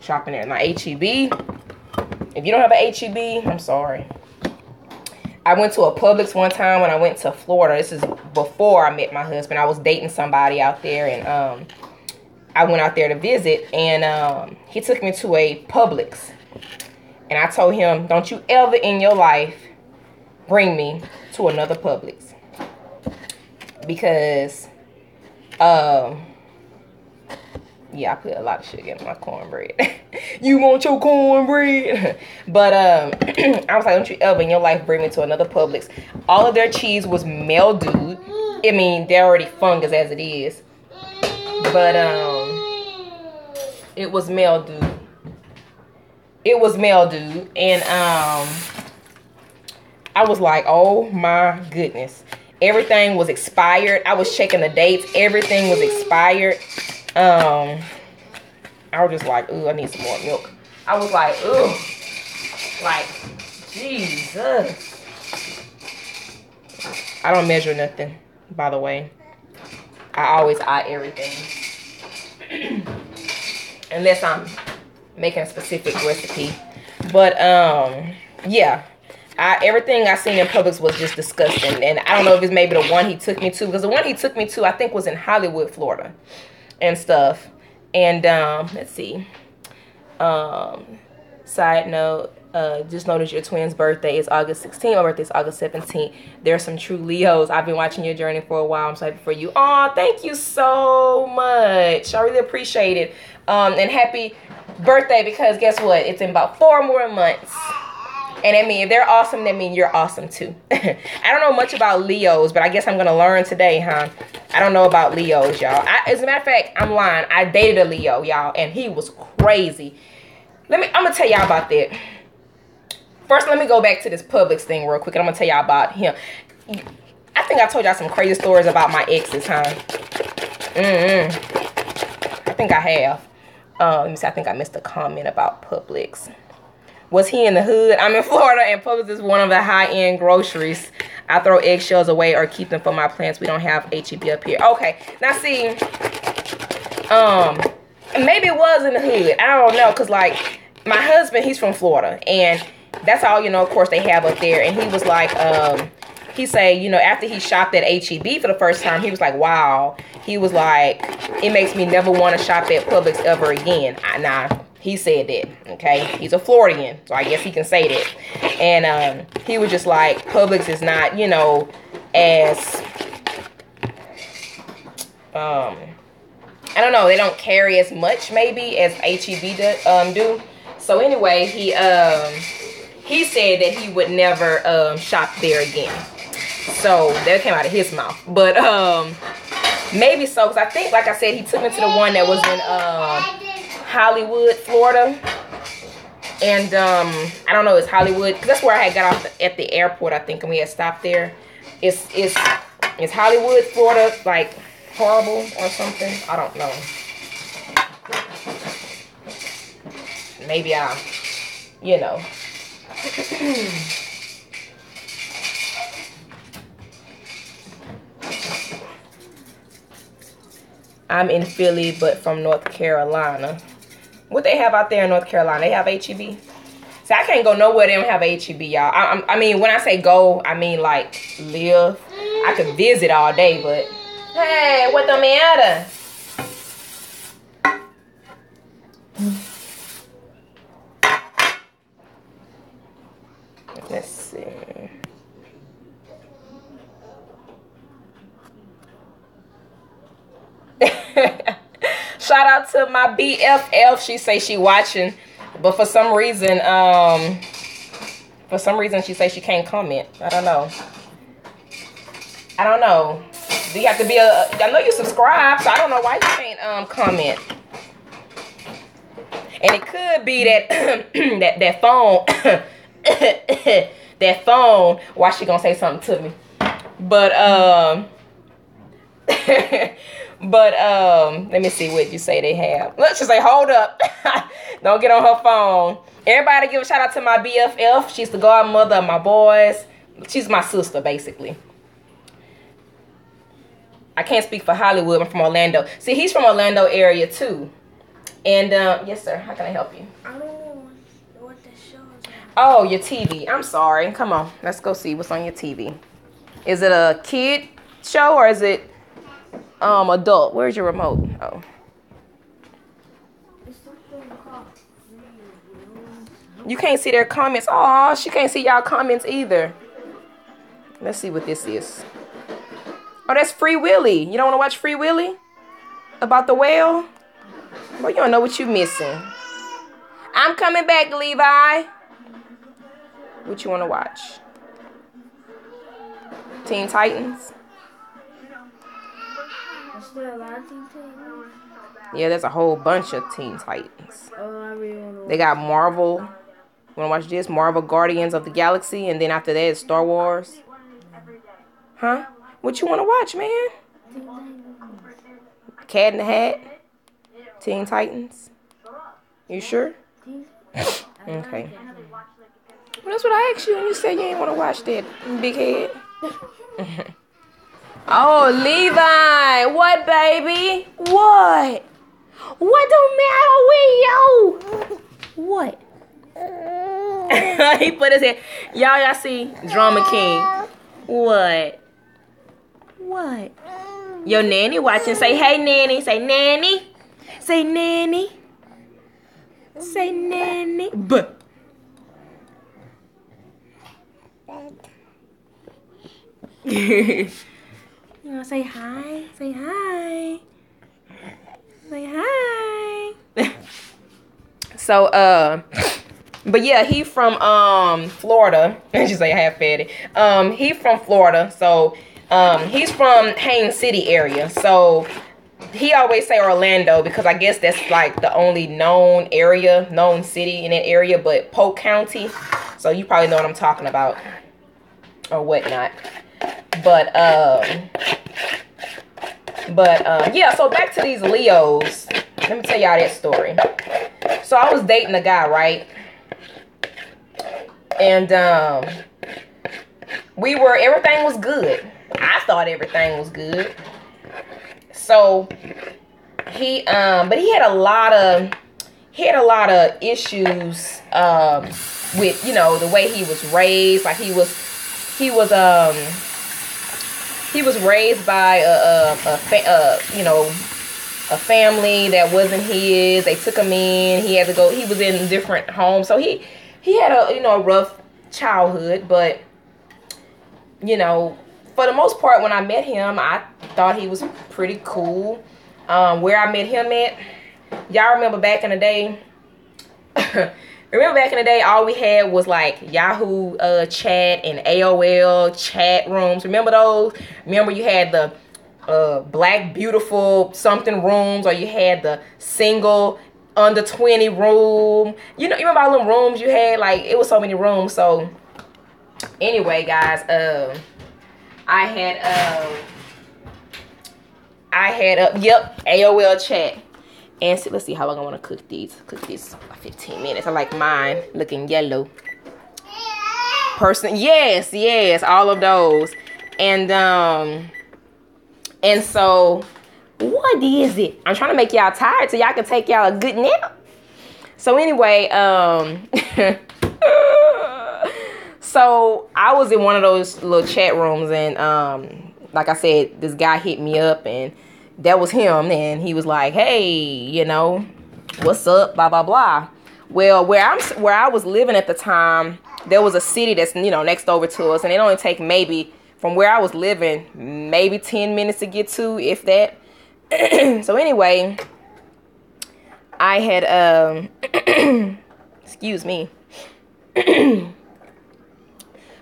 shopping there. Now H-E-B. If you don't have an H-E-B, I'm sorry. I went to a Publix one time when I went to Florida. This is before I met my husband. I was dating somebody out there, and I went out there to visit, and he took me to a Publix. And I told him, don't you ever in your life bring me to another Publix. Because, yeah, I put a lot of sugar in my cornbread. You want your cornbread? But I was like, don't you ever in your life bring me to another Publix. All of their cheese was mildewed. I mean, they're already fungus as it is. But it was mildewed. It was mildewed. And I was like, oh my goodness. Everything was expired. I was checking the dates. Everything was expired. I was just like, ooh, I need some more milk. I was like, ooh, like, Jesus. I don't measure nothing, by the way. I always eye everything. Unless I'm making a specific recipe. But, yeah. Everything I seen in Publix was just disgusting. And I don't know if it's maybe the one he took me to. Because the one he took me to, I think, was in Hollywood, Florida. And stuff. And let's see. Side note, just noticed your twin's birthday is August 16th. My birthday is August 17th. There's some true Leos. I've been watching your journey for a while. I'm so happy for you. Oh, thank you so much. I really appreciate it. And happy birthday, because guess what? It's in about 4 more months. And I mean, if they're awesome, that means you're awesome too. I don't know much about Leos, but I guess I'm going to learn today, huh? I don't know about Leos, y'all. As a matter of fact, I'm lying. I dated a Leo, y'all, and he was crazy. I'm going to tell y'all about that. First, let me go back to this Publix thing real quick, and I'm going to tell y'all about him. I think I told y'all some crazy stories about my exes, huh? I think I have. Let me see. I think I missed a comment about Publix. Was he in the hood? I'm in Florida, and Publix is one of the high-end groceries. I throw eggshells away or keep them for my plants. We don't have H-E-B up here. Okay, now see, maybe it was in the hood. I don't know, cause like my husband, he's from Florida, and that's all, you know, of course they have up there. And he was like, he say, you know, after he shopped at HEB for the first time, he was like, wow. He was like, it makes me never want to shop at Publix ever again. Nah, he said that, okay? He's a Floridian, so I guess he can say that. And he was just like, Publix is not, you know, as, I don't know, they don't carry as much maybe as HEB do. So anyway, he said that he would never shop there again. So that came out of his mouth. But maybe so, because I think, like I said, he took me to the one that was in Hollywood, Florida. And I don't know, it's Hollywood, because that's where I had got off at the airport, I think, and we had stopped there. It's Hollywood, Florida, like horrible or something. I don't know. Maybe I'll, you know. I'm in Philly, but from North Carolina. What they have out there in North Carolina? They have HEB? See, I can't go nowhere they don't have HEB, y'all. I mean, when I say go, I mean like live. I could visit all day, but hey, what the matter? Let's see. Shout out to my BFF. She say she watching, but for some reason she say she can't comment. I don't know. Do you have to be I know you subscribe, so I don't know why you can't comment. And it could be that that phone that phone. Why she gonna say something to me? But let me see what you say they have. Let's just say, hold up. Don't get on her phone. Everybody give a shout out to my BFF. She's the godmother of my boys. She's my sister, basically. I can't speak for Hollywood. I'm from Orlando. See, he's from Orlando area, too. And, yes, sir. How can I help you? I don't know what the show is. Oh, your TV. I'm sorry. Come on. Let's go see what's on your TV. Is it a kid show or is it adult? Where's your remote? Oh. You can't see their comments. Oh, she can't see y'all comments either. Let's see what this is. Oh, that's Free Willy. You don't want to watch Free Willy? About the whale? Well, you don't know what you're missing. I'm coming back, Levi. What you want to watch? Teen Titans? Is there a lot of Teen Titans? Yeah, there's a whole bunch of Teen Titans. Oh, I really want to watch. They got Marvel. You want to watch this? Marvel Guardians of the Galaxy. And then after that, it's Star Wars. Huh? What you want to watch, man? Teen Titans. Cat in the Hat? Teen Titans? You sure? Okay. Well, that's what I asked you when you said you didn't want to watch that, big head. Oh, Levi. What, baby? What? What don't matter with you? What? He put his head. Y'all see? Drama King. What? What? Your nanny watching. Say, hey, nanny. Say, nanny. Say, nanny. Say, nanny. But. You want to say hi? Say hi. Say hi. So, but yeah, he from Florida. She say I have fatty. He from Florida. So, he's from Haines City area. So, he always say Orlando because I guess that's like the only known city in that area, but Polk County. So you probably know what I'm talking about or whatnot. But yeah, so back to these Leos. Let me tell y'all that story. So I was dating a guy, right? And everything was good. I thought everything was good. So But he had a lot of issues with, you know, the way he was raised. Like he was raised by a family that wasn't his. They took him in. He had to go. He was in different homes, so he had a rough childhood. But for the most part, when I met him, I thought he was pretty cool. Where I met him at, y'all remember back in the day? All we had was like Yahoo chat and AOL chat rooms. Remember those? Remember you had the black beautiful something rooms, or you had the single under 20 room. You remember all them rooms you had? Like, it was so many rooms. So anyway, guys, I had AOL chat. And so let's see how long I want to cook these. Cook these for 15 minutes. I like mine looking yellow. Yes, all of those. And so what is it? I'm trying to make y'all tired so y'all can take y'all a good nap. So anyway, so I was in one of those little chat rooms, and like I said, this guy hit me up, and that was him. And he was like, hey, what's up, blah blah blah. Well, where I was living at the time, there was a city that's next over to us, and it only take maybe from where I was living maybe 10 minutes to get to, if that. So anyway, I had excuse me.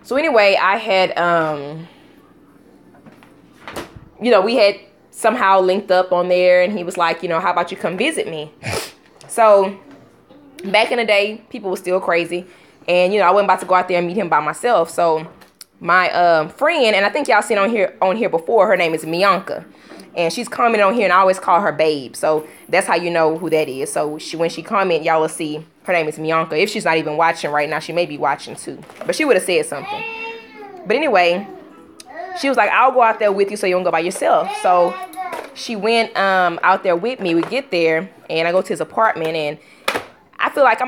So anyway, I had we had somehow linked up on there, and he was like, how about you come visit me? So back in the day, people were still crazy, and I wasn't about to go out there and meet him by myself. So my friend, and I think y'all seen on here before, her name is Mianka, and she's commented on here, and I always call her Babe. So that's how you know who that is. So when she comment, y'all will see her name is Mianka. If she's not even watching right now, she may be watching too, but she would have said something. But anyway, she was like, I'll go out there with you so you don't go by yourself. So she went out there with me. We get there, and I go to his apartment, and I feel like,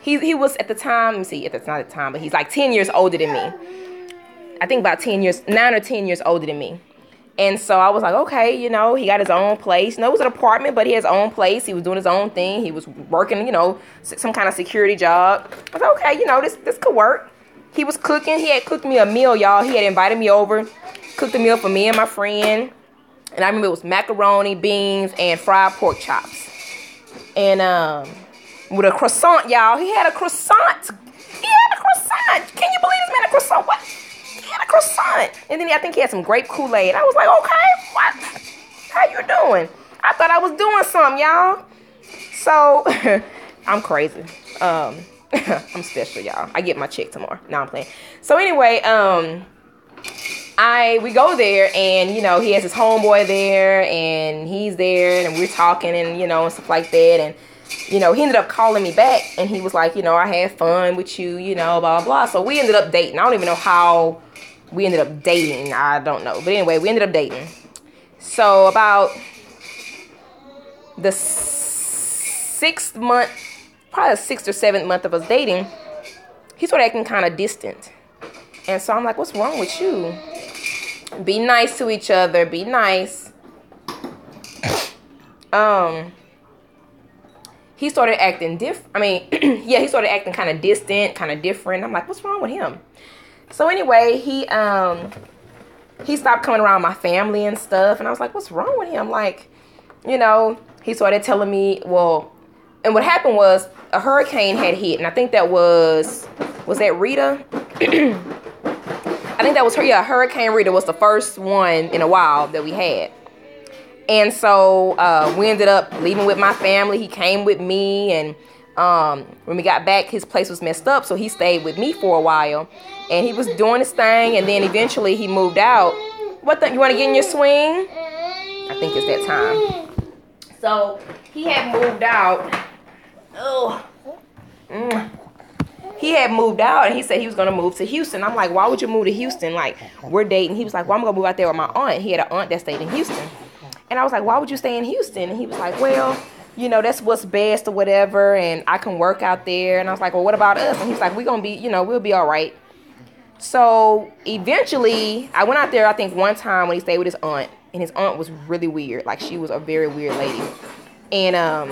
he was at the time, let me see, it's not at the time, but he's like 10 years older than me. I think about 9 or 10 years older than me. And so I was like, okay, he got his own place. No, it was an apartment, but he has his own place. He was doing his own thing. He was working, some kind of security job. I was like, okay, this could work. He was cooking. He had cooked me a meal, y'all. He had invited me over, cooked a meal for me and my friend. And I remember it was macaroni, beans, and fried pork chops. And with a croissant, y'all. He had a croissant. Can you believe this man had a croissant? What? He had a croissant. And then I think he had some grape Kool-Aid. I was like, okay, what? How you doing? I thought I was doing something, y'all. So, I'm crazy. I'm special, y'all. I get my check tomorrow. No, I'm playing. So anyway, we go there, and he has his homeboy there, and he's there, and we're talking, and and stuff like that. And he ended up calling me back, and he was like, I had fun with you, blah blah blah. So we ended up dating. I don't even know how we ended up dating. I don't know, but anyway, we ended up dating. So about the 6th month, probably the 6th or 7th month of us dating, he started acting kind of distant. And so I'm like, what's wrong with you? Be nice to each other. Be nice. He started acting he started acting kind of distant, kind of different. I'm like, what's wrong with him? So anyway, he stopped coming around my family and stuff. And I was like, what's wrong with him? Like, he started telling me, and what happened was a hurricane had hit. And I think that was that Rita? I think that was her. Yeah, Hurricane Rita was the first one in a while that we had. And so we ended up leaving with my family. He came with me, and when we got back, his place was messed up, so he stayed with me for a while. And he was doing his thing, and then eventually he moved out. You want to get in your swing? I think it's that time. So he had moved out. He had moved out, and he said he was going to move to Houston. I'm like, why would you move to Houston? Like, we're dating. He was like, well, I'm going to move out there with my aunt. He had an aunt that stayed in Houston. And I was like, why would you stay in Houston? And he was like, well, you know, that's what's best or whatever, and I can work out there. And I was like, well, what about us? And he's like, we're going to be, you know, we'll be all right. So eventually, I went out there, I think, one time when he stayed with his aunt. And his aunt was really weird. Like, she was a very weird lady. And,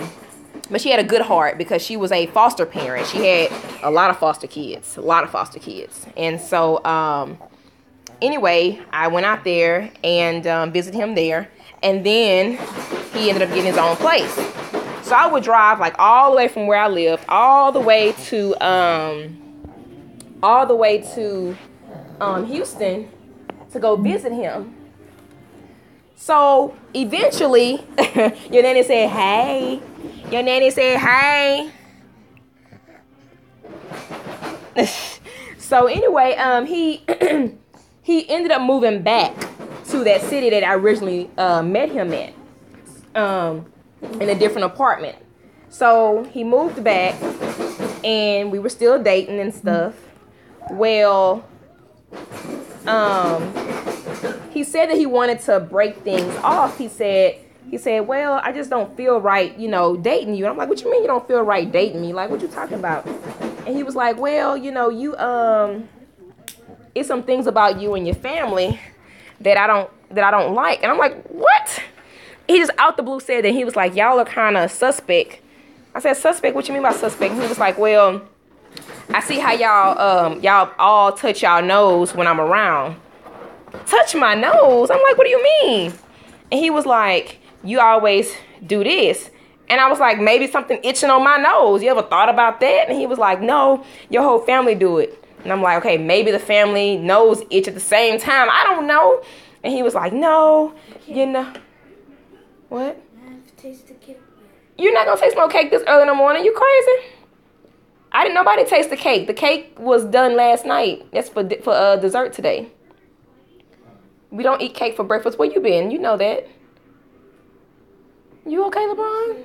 but she had a good heart because she was a foster parent. She had a lot of foster kids. And so, anyway, I went out there and visited him there. And then he ended up getting his own place. So I would drive like all the way from where I lived, all the way to Houston to go visit him. So eventually, your nanny said, hey. Your nanny said, hey. So anyway, he ended up moving back to that city that I originally met him at, in a different apartment. So he moved back, and we were still dating and stuff. Well, he said that he wanted to break things off. He said, well, I just don't feel right, you know, dating you. And I'm like, what you mean you don't feel right dating me? Like, what you talking about? And he was like, well, you know, you, it's some things about you and your family that I don't like. And I'm like, what? He just out the blue said that. He was like, y'all are kind of suspect. I said, suspect? What you mean by suspect? And he was like, well, I see how y'all all touch y'all nose when I'm around. Touch my nose? I'm like, what do you mean? And he was like, you always do this. And I was like, maybe something itching on my nose. You ever thought about that? And he was like, no, your whole family do it. And I'm like, okay, maybe the family nose itch at the same time. I don't know. And he was like, no, you know. What? I have to taste the cake. You're not going to taste no cake this early in the morning? You crazy? I didn't nobody taste the cake. The cake was done last night. That's for dessert today. We don't eat cake for breakfast. Where you been? You know that. You okay, LeBron?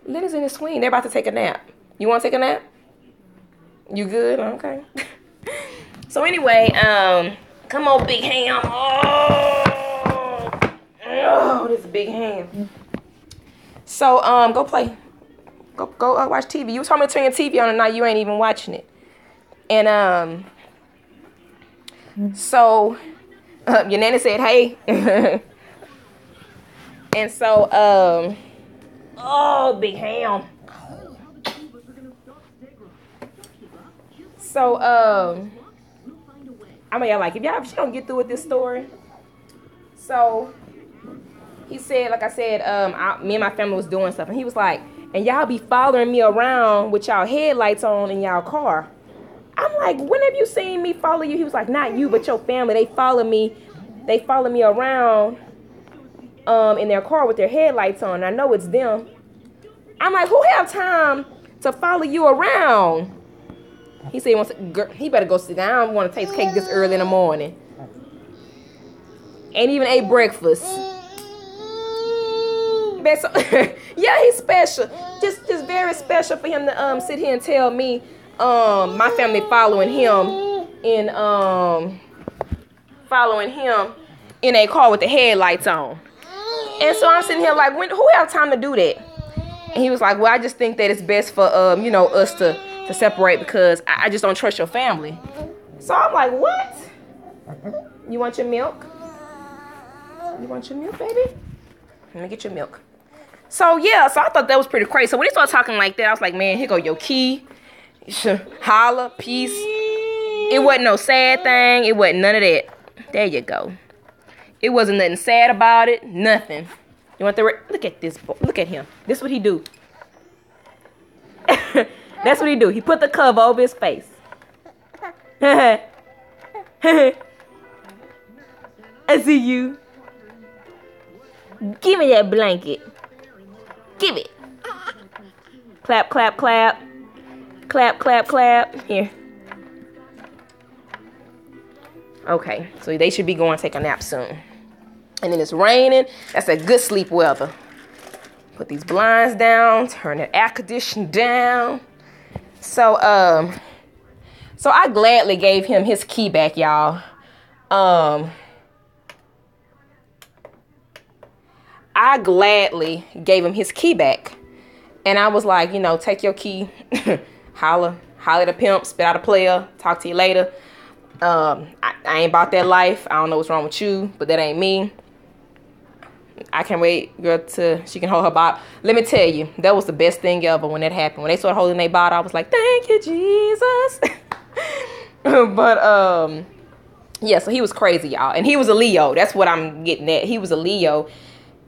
Lenny's in his swing. They're about to take a nap. You want to take a nap? You good? Okay. So anyway, come on, big ham. Oh, this big ham. So go play. Go watch TV. You told me to turn your TV on, and now you ain't even watching it. And so your nanny said, hey. And so oh, big ham. So I mean, like, if she don't get through with this story. So he said, like I said, me and my family was doing stuff, and he was like, and y'all be following me around with y'all headlights on in y'all car. I'm like, when have you seen me follow you? He was like, not you, but your family. They follow me around in their car with their headlights on. I know it's them. I'm like, who have time to follow you around? He said he better go sit down. I don't want to taste cake this early in the morning. Ain't even ate breakfast. Yeah, he's special. Just very special for him to sit here and tell me my family following him in a car with the headlights on. And so I'm sitting here like, who have time to do that? And he was like, well, I just think that it's best for us to separate because I just don't trust your family. So I'm like, what? You want your milk? You want your milk, baby? Let me get your milk. So yeah, so I thought that was pretty crazy. So when he started talking like that, I was like, man, here go your key. Holla, peace. It wasn't no sad thing. It wasn't none of that. There you go. It wasn't nothing sad about it. Nothing. You want the look at this boy. Look at him. This is what he do. That's what he do. He put the cover over his face. I see you. Give me that blanket. Give it. Clap, clap, clap. Clap, clap, clap. Here. Okay, so they should be going to take a nap soon. And then it's raining. That's a good sleep weather. Put these blinds down. Turn the air conditioning down. So I gladly gave him his key back, y'all. I gladly gave him his key back. And I was like, take your key, holla at a pimp, spit out a player, talk to you later. I ain't about that life. I don't know what's wrong with you, but that ain't me. I can't wait, girl, till she can hold her bottle. Let me tell you, that was the best thing ever when that happened. When they started holding their bottle, I was like, thank you, Jesus. But, yeah, so he was crazy, y'all. And he was a Leo. That's what I'm getting at. He was a Leo.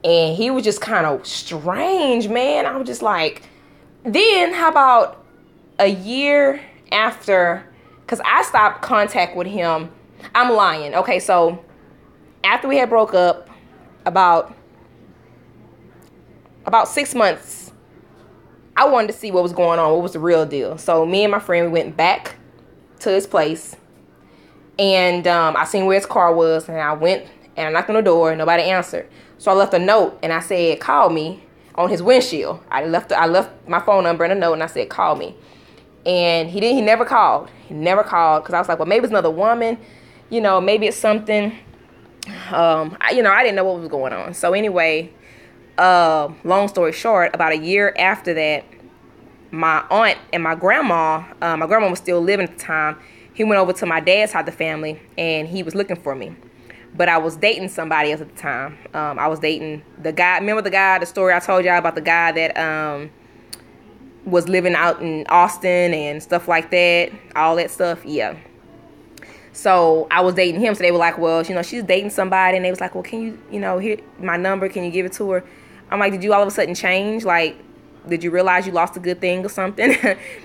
And he was just kind of strange, man. I was just like, then how about a year after, because I stopped contact with him. I'm lying. Okay, so after we had broke up, about 6 months, I wanted to see what was going on, what was the real deal. So me and my friend, we went back to his place, and I seen where his car was, and I went and I knocked on the door. Nobody answered. So I left a note, and I said, call me, on his windshield. I left my phone number in a note, and I said, call me. And he never called. He never called, because I was like, well, maybe it's another woman. Maybe it's something. I didn't know what was going on. So anyway, long story short, about a year after that, my aunt and my grandma was still living at the time. He went over to my dad's side of the family, and he was looking for me. But I was dating somebody else at the time. I was dating the guy. Remember the story I told y'all about the guy that was living out in Austin and stuff like that, all that stuff? Yeah. So I was dating him. So they were like, well, she's dating somebody. And they was like, well, can you, hear my number? Can you give it to her? I'm like, did you all of a sudden change? Like, did you realize you lost a good thing or something?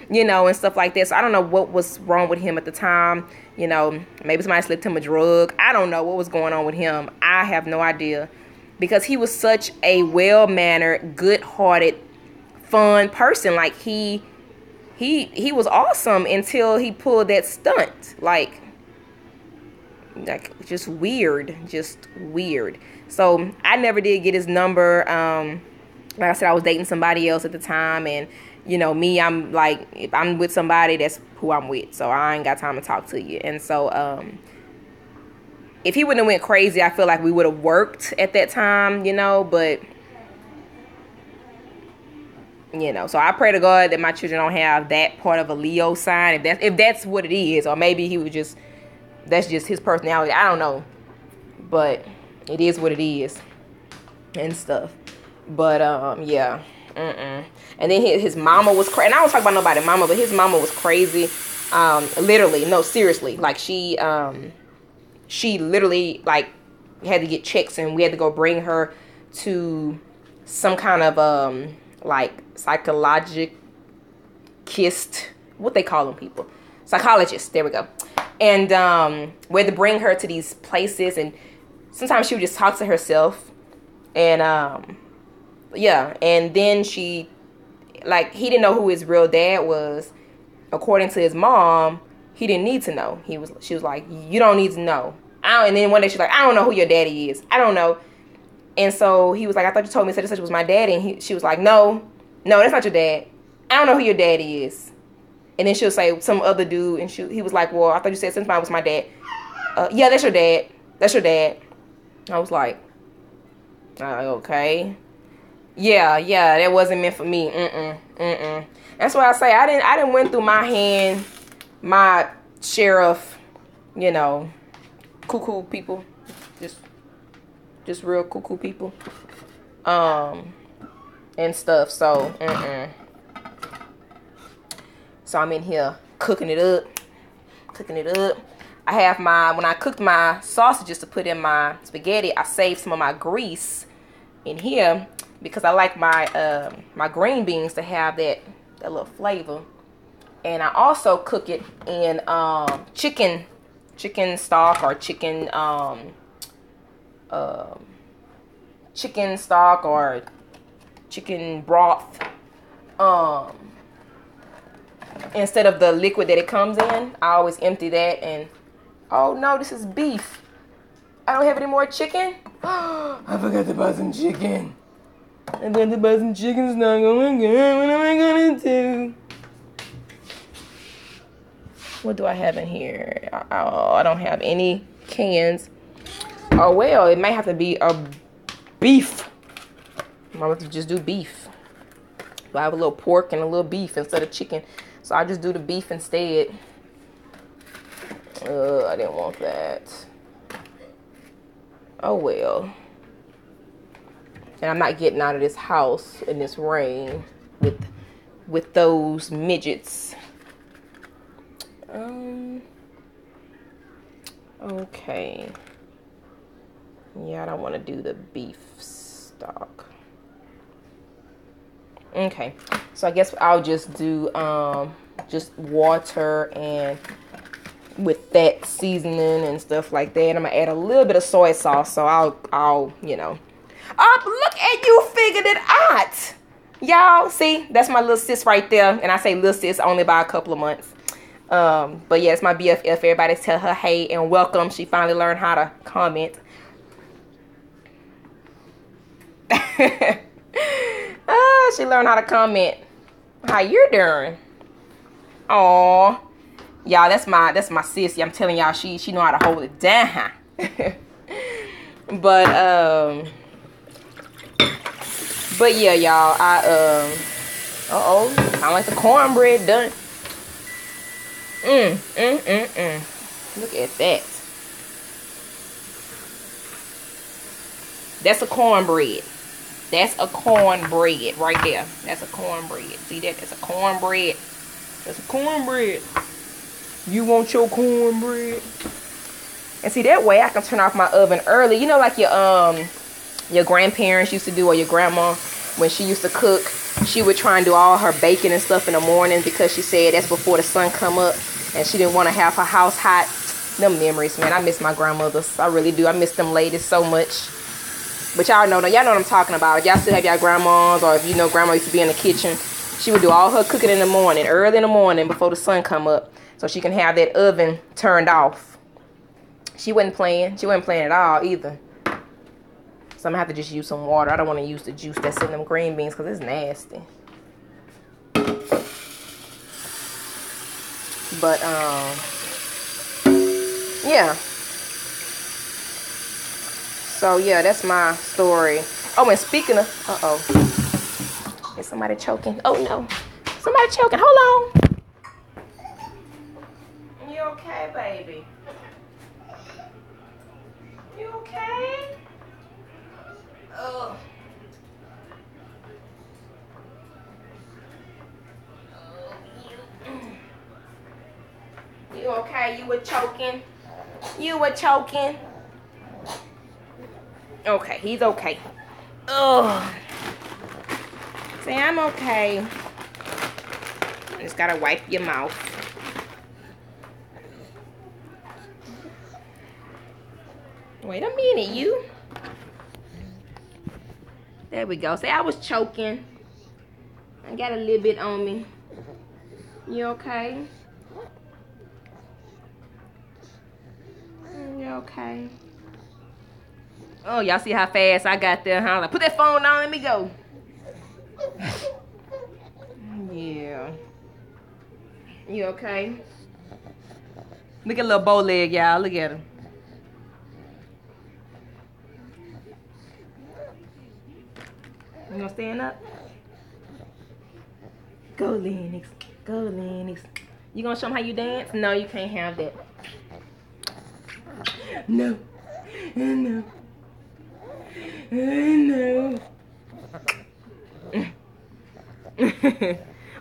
And stuff like that. So I don't know what was wrong with him at the time. Maybe somebody slipped him a drug. I don't know what was going on with him. I have no idea. Because he was such a well-mannered, good-hearted, fun person. Like, he was awesome until he pulled that stunt. Like just weird. So I never did get his number. Like I said, I was dating somebody else at the time, and me, I'm like, if I'm with somebody, that's who I'm with, so I ain't got time to talk to you. And so if he wouldn't have went crazy, I feel like we would have worked at that time, but so I pray to God that my children don't have that part of a Leo sign, if that's what it is, or maybe that's just his personality. I don't know, but it is what it is and stuff. But yeah. And then his mama was crazy. And I don't talk about nobody's mama, but his mama was crazy. Literally, no, seriously. Like, she literally, like, had to get checks, and we had to go bring her to some kind of like psychologist, what they call them, people, psychologist. There we go. And we had to bring her to these places, and sometimes she would just talk to herself, and yeah, and then he didn't know who his real dad was. According to his mom, he didn't need to know. She was like, you don't need to know. And then one day she's like, I don't know who your daddy is. I don't know. And so he was like, I thought you told me such and such was my daddy. And she was like, no, that's not your dad. I don't know who your daddy is. And then she'll say some other dude, and he was like, well, I thought you said somebody was my dad. Yeah, that's your dad. That's your dad. I was like, okay. Yeah, that wasn't meant for me. That's why I say I didn't went through my share of, cuckoo people, just real cuckoo people, and stuff. So, So I'm in here cooking it up. I have when I cooked my sausages to put in my spaghetti, I saved some of my grease in here, because I like my my green beans to have that little flavor. And I also cook it in chicken stock, or chicken stock, or chicken broth. Instead of the liquid that it comes in, I always empty that. And oh no, this is beef. I don't have any more chicken. I forgot to buy some chicken. I'm going to buy some chicken stock. Oh my God, what am I going to do? What do I have in here? Oh, I don't have any cans. Oh, well, it might have to be a beef I'm going to just do beef. I have a little pork and a little beef instead of chicken. So I just do the beef instead. I didn't want that. Oh well. And I'm not getting out of this house in this rain with those midgets. Okay. Yeah, I don't want to do the beef stock. Okay, so I guess I'll just do just water and with that seasoning and stuff like that. I'm gonna add a little bit of soy sauce, so I'll you know. Look at you figured it out, y'all. See, that's my little sis right there, and I say little sis only by a couple of months. But yeah, it's my BFF. Everybody tell her hey and welcome. She finally learned how to comment. She learned how to comment. How you doing? Aw. Y'all, that's my sissy. I'm telling y'all, she know how to hold it down. But yeah, y'all, I like the cornbread done. Look at that. That's a cornbread. That's a cornbread right there. That's a cornbread. See that? That's a cornbread. That's a cornbread. You want your cornbread? And see, that way I can turn off my oven early. You know, like your grandparents used to do, or your grandma, when she used to cook, she would try and do all her baking and stuff in the morning because she said that's before the sun come up, and she didn't want to have her house hot. Them memories, man. I miss my grandmothers. I really do. I miss them ladies so much. But y'all know what I'm talking about. If y'all still have y'all grandmas, or if you know grandma used to be in the kitchen, she would do all her cooking in the morning, early in the morning before the sun come up, so she can have that oven turned off. She wasn't playing. She wasn't playing at all either. So I'm gonna have to just use some water. I don't want to use the juice that's in them green beans because it's nasty. But yeah. So yeah, that's my story. Oh, and speaking of, is somebody choking? Oh no, somebody choking. Hold on. You okay, baby? You okay? Oh. You okay? You were choking. You were choking. Okay, he's okay. Oh. Say I'm okay. Just gotta wipe your mouth. Wait a minute, you. There we go. Say I was choking. I got a little bit on me. You okay? You okay? Oh, y'all see how fast I got there, huh? Like, put that phone down, let me go. Yeah. You okay? Look at little bow leg, y'all. Look at him. You gonna stand up? Go, Lennox. Go, Lennox. You gonna show them how you dance? No, you can't have that. No. No. No.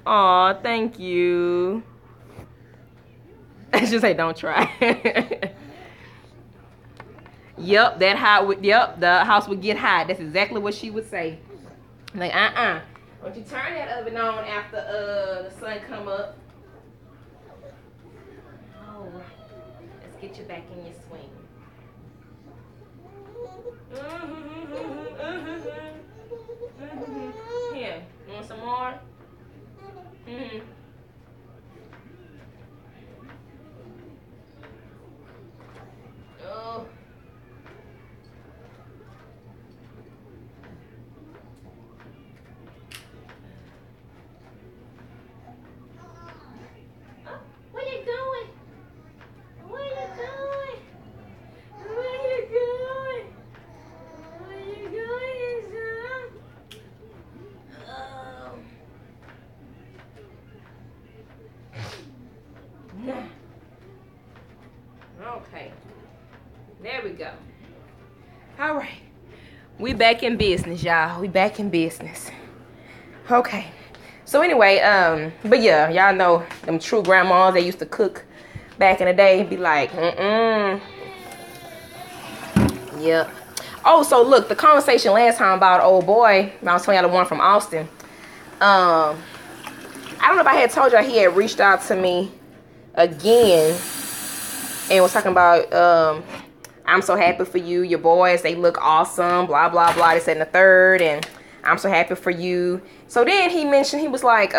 Aw, thank you. I should say don't try. Yep, that hot. Yep, the house would get hot. That's exactly what she would say. Like, don't you turn that oven on after the sun come up. All right, let's get you back in your swing. Here, you want some more? Oh. Where you going? Where you going? Where you going? Where you going, son? go. All right. We back in business, y'all. We back in business. Okay. So anyway, but yeah, y'all know them true grandmas that used to cook back in the day. Be like, Yep. Oh, so look, the conversation last time about old boy, I was telling y'all the one from Austin. I don't know if I had told y'all he had reached out to me again and was talking about, I'm so happy for you. Your boys, they look awesome. Blah, blah, blah. They said in the third, and I'm so happy for you. So then he mentioned, he was like,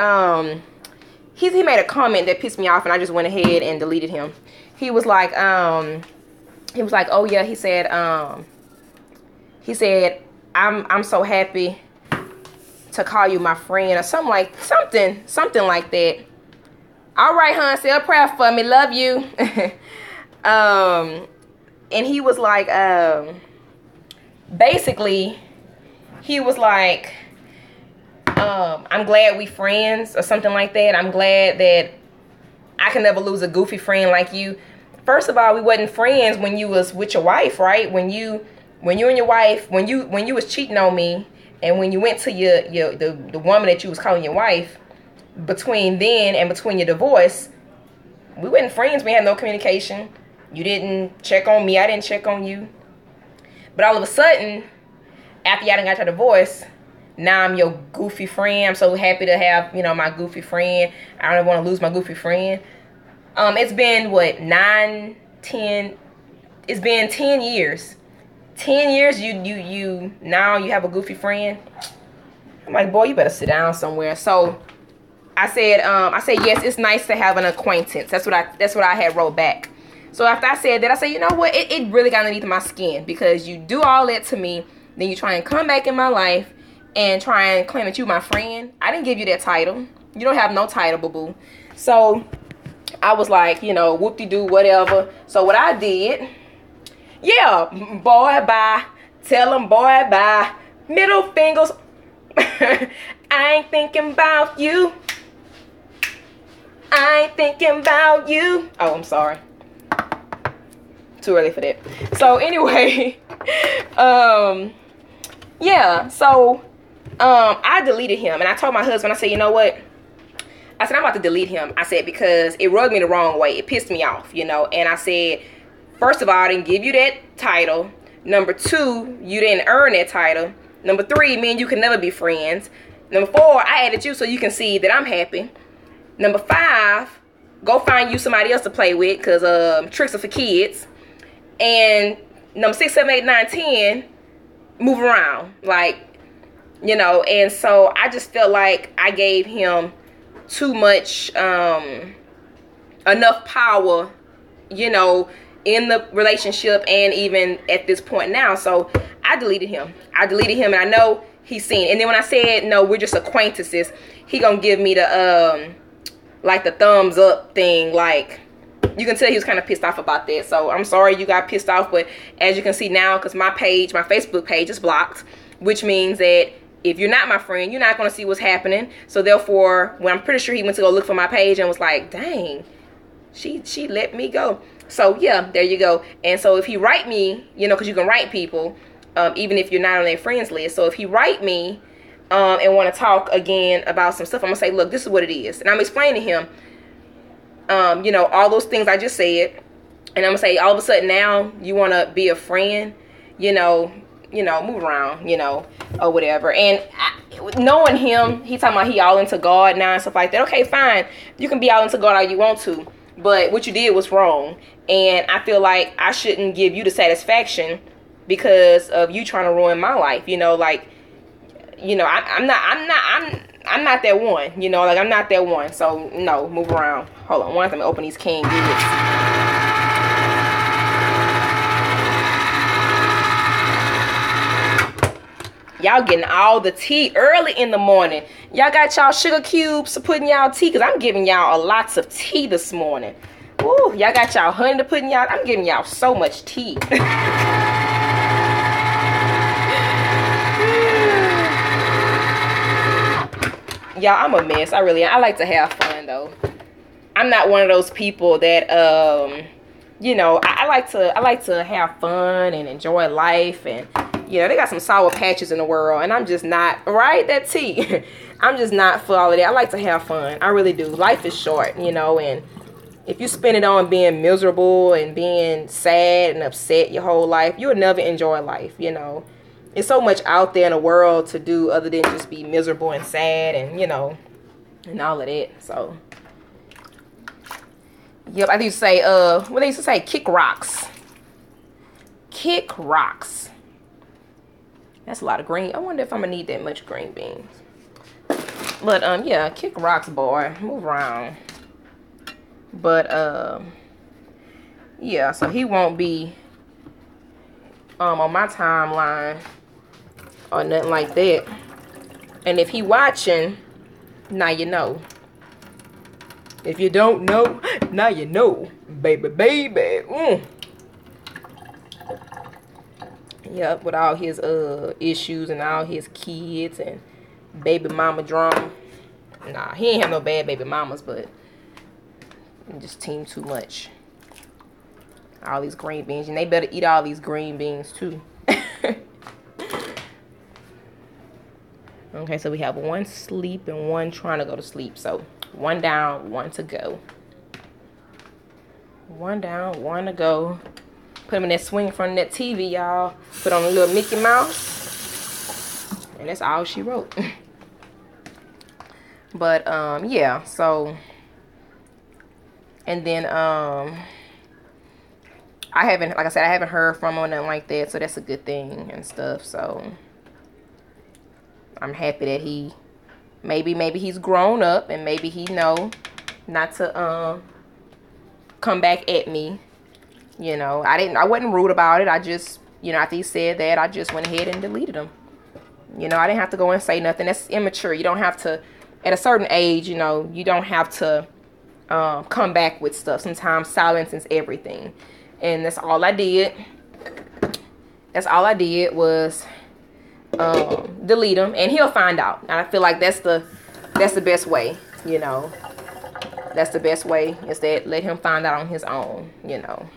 he made a comment that pissed me off, and I just went ahead and deleted him. He was like, oh yeah, he said, I'm so happy to call you my friend, or something like that. All right, hon, say a prayer for me. Love you. And he was like, basically, he was like, I'm glad we friends, or something like that. I'm glad that I can never lose a goofy friend like you. First of all, we wasn't friends when you was with your wife, right? When you and your wife, when you was cheating on me, and when you went to the woman that you was calling your wife, between then and between your divorce, we wasn't friends. We had no communication. You didn't check on me. I didn't check on you. But all of a sudden, after y'all done got your divorce, now I'm your goofy friend. I'm so happy to have, my goofy friend. I don't want to lose my goofy friend. It's been, what, it's been 10 years. 10 years now you have a goofy friend. I'm like, boy, you better sit down somewhere. So I said, yes, it's nice to have an acquaintance. That's what I had wrote back. So after I said that, I said, you know what? It really got underneath my skin, because you do all that to me. Then you try and come back in my life and try and claim that you my friend. I didn't give you that title. You don't have no title, boo-boo. So I was like, whoop-de-doo, whatever. So what I did, yeah, boy, bye. Tell them, boy, bye. Middle fingers. I ain't thinking about you. I ain't thinking about you. Oh, I'm sorry. Too early for that. So anyway, yeah, so I deleted him, and I told my husband, I said, you know what? I said, I'm about to delete him. I said, because it rubbed me the wrong way. It pissed me off, and I said, first of all, I didn't give you that title. Number 2, you didn't earn that title. Number 3, me and you can never be friends. Number 4, I added you so you can see that I'm happy. Number 5, go find you somebody else to play with, because tricks are for kids. And number 6, 7, 8, 9, 10, move around. And so I just felt like I gave him too much, enough power, in the relationship and even at this point now. So I deleted him. And I know he's seen it. And then when I said, no, we're just acquaintances, he gonna give me the, the thumbs up thing. You can tell he was kind of pissed off about that. So I'm sorry you got pissed off. But as you can see now, because my Facebook page is blocked, which means that if you're not my friend, you're not going to see what's happening. So therefore, when I'm pretty sure he went to go look for my page and was like, dang, she let me go. So yeah, there you go. And so if he write me, because you can write people, even if you're not on their friends list. So if he write me and want to talk again about some stuff, I'm going to say, look, this is what it is. And I'm explaining to him, all those things I just said. And I'm going to say, all of a sudden now you want to be a friend, move around, or whatever. And knowing him, he talking about he all into God now and stuff like that. Okay, fine. You can be all into God all you want to. But what you did was wrong. And I feel like I shouldn't give you the satisfaction because of you trying to ruin my life. I'm not that one. I'm not that one. So no, move around. Hold on, let me open these canned goods. Y'all getting all the tea early in the morning. Y'all got y'all sugar cubes to put in y'all tea, because I'm giving y'all lots of tea this morning. Ooh, y'all got y'all honey to put in y'all. I'm giving y'all so much tea. Y'all, I'm a mess. I like to have fun, though. I'm not one of those people that you know, I like to have fun and enjoy life, and you know, they got some sour patches in the world, and I'm just not, right? That tea. I'm just not for all of that. I like to have fun. I really do. Life is short, you know, and if you spend it on being miserable and being sad and upset your whole life, you'll never enjoy life, you know. There's so much out there in the world to do other than just be miserable and sad and, you know, and all of that. So, yep, I used to say, what they used to say, kick rocks. Kick rocks. That's a lot of green. I wonder if I'm gonna need that much green beans. But, yeah, kick rocks, boy. Move around. But, yeah, so he won't be, on my timeline or nothing like that. And if he watching, now you know. If you don't know, now you know. Baby, baby. Yep, with all his issues and all his kids and baby mama drama. Nah, he ain't have no bad baby mamas, but just team too much. All these green beans, and they better eat all these green beans too. Okay, so we have one sleep and one trying to go to sleep. So one down, one to go. One down, one to go. Put him in that swing in front of that TV, y'all. Put on a little Mickey Mouse. And that's all she wrote. But, yeah, so. And then, I haven't, like I said, I haven't heard from him or nothing like that. So that's a good thing and stuff. So I'm happy that he, maybe he's grown up and maybe he know not to, come back at me. You know, I wasn't rude about it. I just, you know, after he said that, I just went ahead and deleted him. You know, I didn't have to go and say nothing. That's immature. You don't have to, at a certain age, you know, you don't have to come back with stuff. Sometimes silence is everything. And that's all I did. That's all I did was delete him. And he'll find out. And I feel like that's the best way, you know. That's the best way, is that let him find out on his own, you know,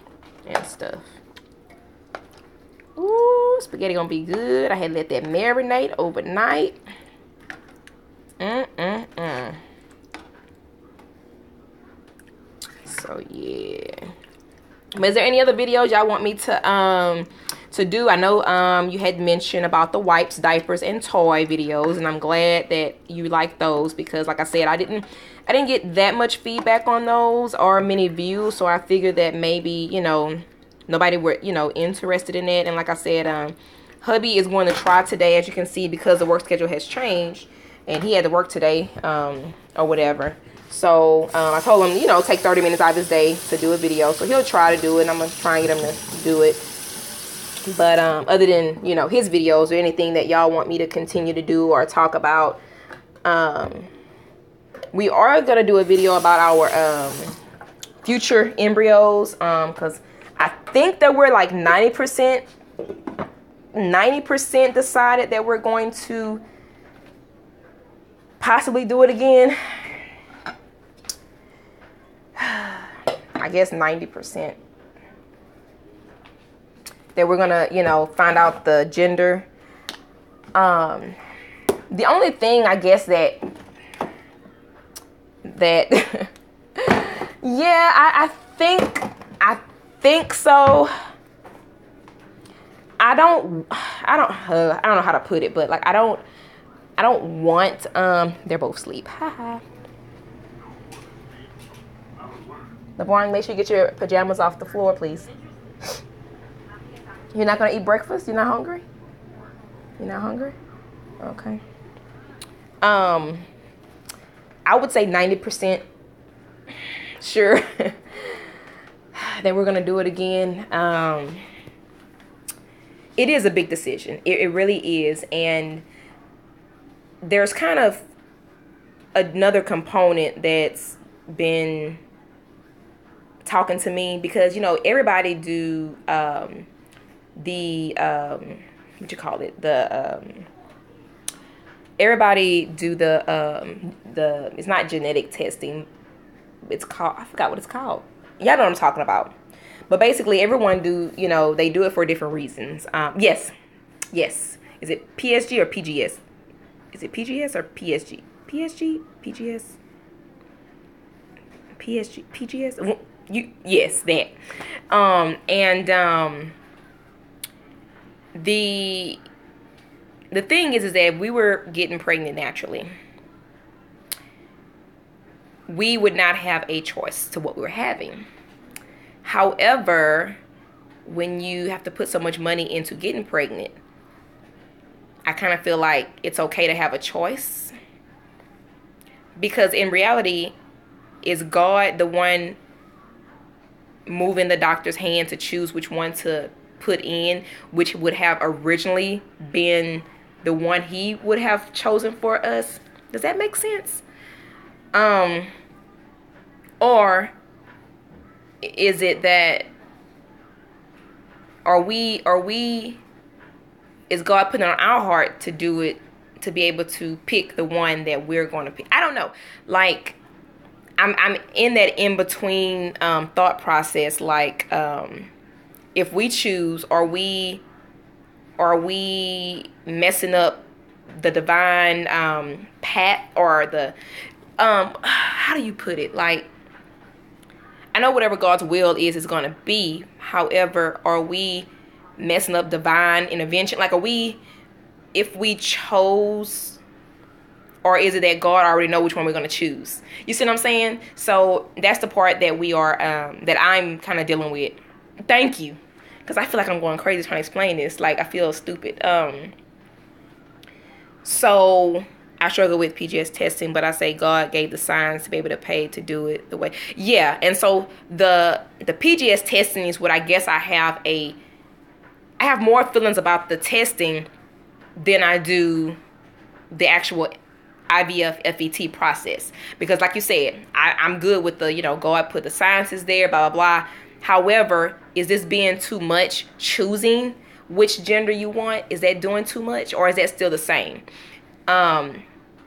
and stuff. Ooh, spaghetti gonna be good. I had let that marinate overnight. So yeah. But is there any other videos y'all want me to do? I know you had mentioned about the wipes, diapers, and toy videos, and I'm glad that you like those, because like I said, I didn't get that much feedback on those or many views, so I figured that maybe, you know, nobody were, you know, interested in it. And like I said, hubby is going to try today, as you can see, because the work schedule has changed and he had to work today, or whatever. So I told him, you know, take 30 minutes out of his day to do a video. So he'll try to do it, and I'm going to try and get him to do it. But other than, you know, his videos or anything that y'all want me to continue to do or talk about, we are going to do a video about our future embryos, because I think that we're like 90% decided that we're going to possibly do it again. I guess 90% that we're gonna, you know, find out the gender. The only thing I guess that yeah, I think so. I don't know how to put it, but like I don't want they're both asleep. Haha. LeBron, make sure you get your pajamas off the floor, please. You're not gonna eat breakfast? You're not hungry? You're not hungry? Okay. I would say 90% sure that we're gonna do it again. It is a big decision. It really is. And there's kind of another component that's been talking to me, because, you know, everybody do what you call it, everybody do the it's not genetic testing, it's called, I forgot what it's called, y'all know what I'm talking about, But basically, everyone do, they do it for different reasons. Yes. Is it PSG or PGS? Is it PGS or PSG? PSG, PGS, PSG, PGS. Yes, that. The thing is that if we were getting pregnant naturally, we would not have a choice to what we were having. However, when you have to put so much money into getting pregnant, I kind of feel like it's okay to have a choice. Because in reality, is God the one moving the doctor's hand to choose which one to put in, which would have originally been the one he would have chosen for us? Does that make sense? Or is it that is God putting on our heart to do it, to be able to pick the one that we're going to pick? I don't know. Like, I'm in that in between thought process. Like, if we choose, are we messing up the divine path, or the how do you put it? Like, I know whatever God's will is going to be. However, are we messing up divine intervention? Like, if we chose, or is it that God already know which one we're going to choose? You see what I'm saying? So that's the part that we are, that I'm kind of dealing with. Thank you. Because I feel like I'm going crazy trying to explain this. Like, I feel stupid. So I struggle with PGS testing, but I say God gave the signs to be able to pay to do it the way. Yeah, and so the PGS testing is what I guess I have more feelings about the testing than I do the actual IVF FET process. Because like you said, I'm good with the, God put the sciences there, blah, blah, blah. However, is this being too much, choosing which gender you want? Is that doing too much, or is that still the same?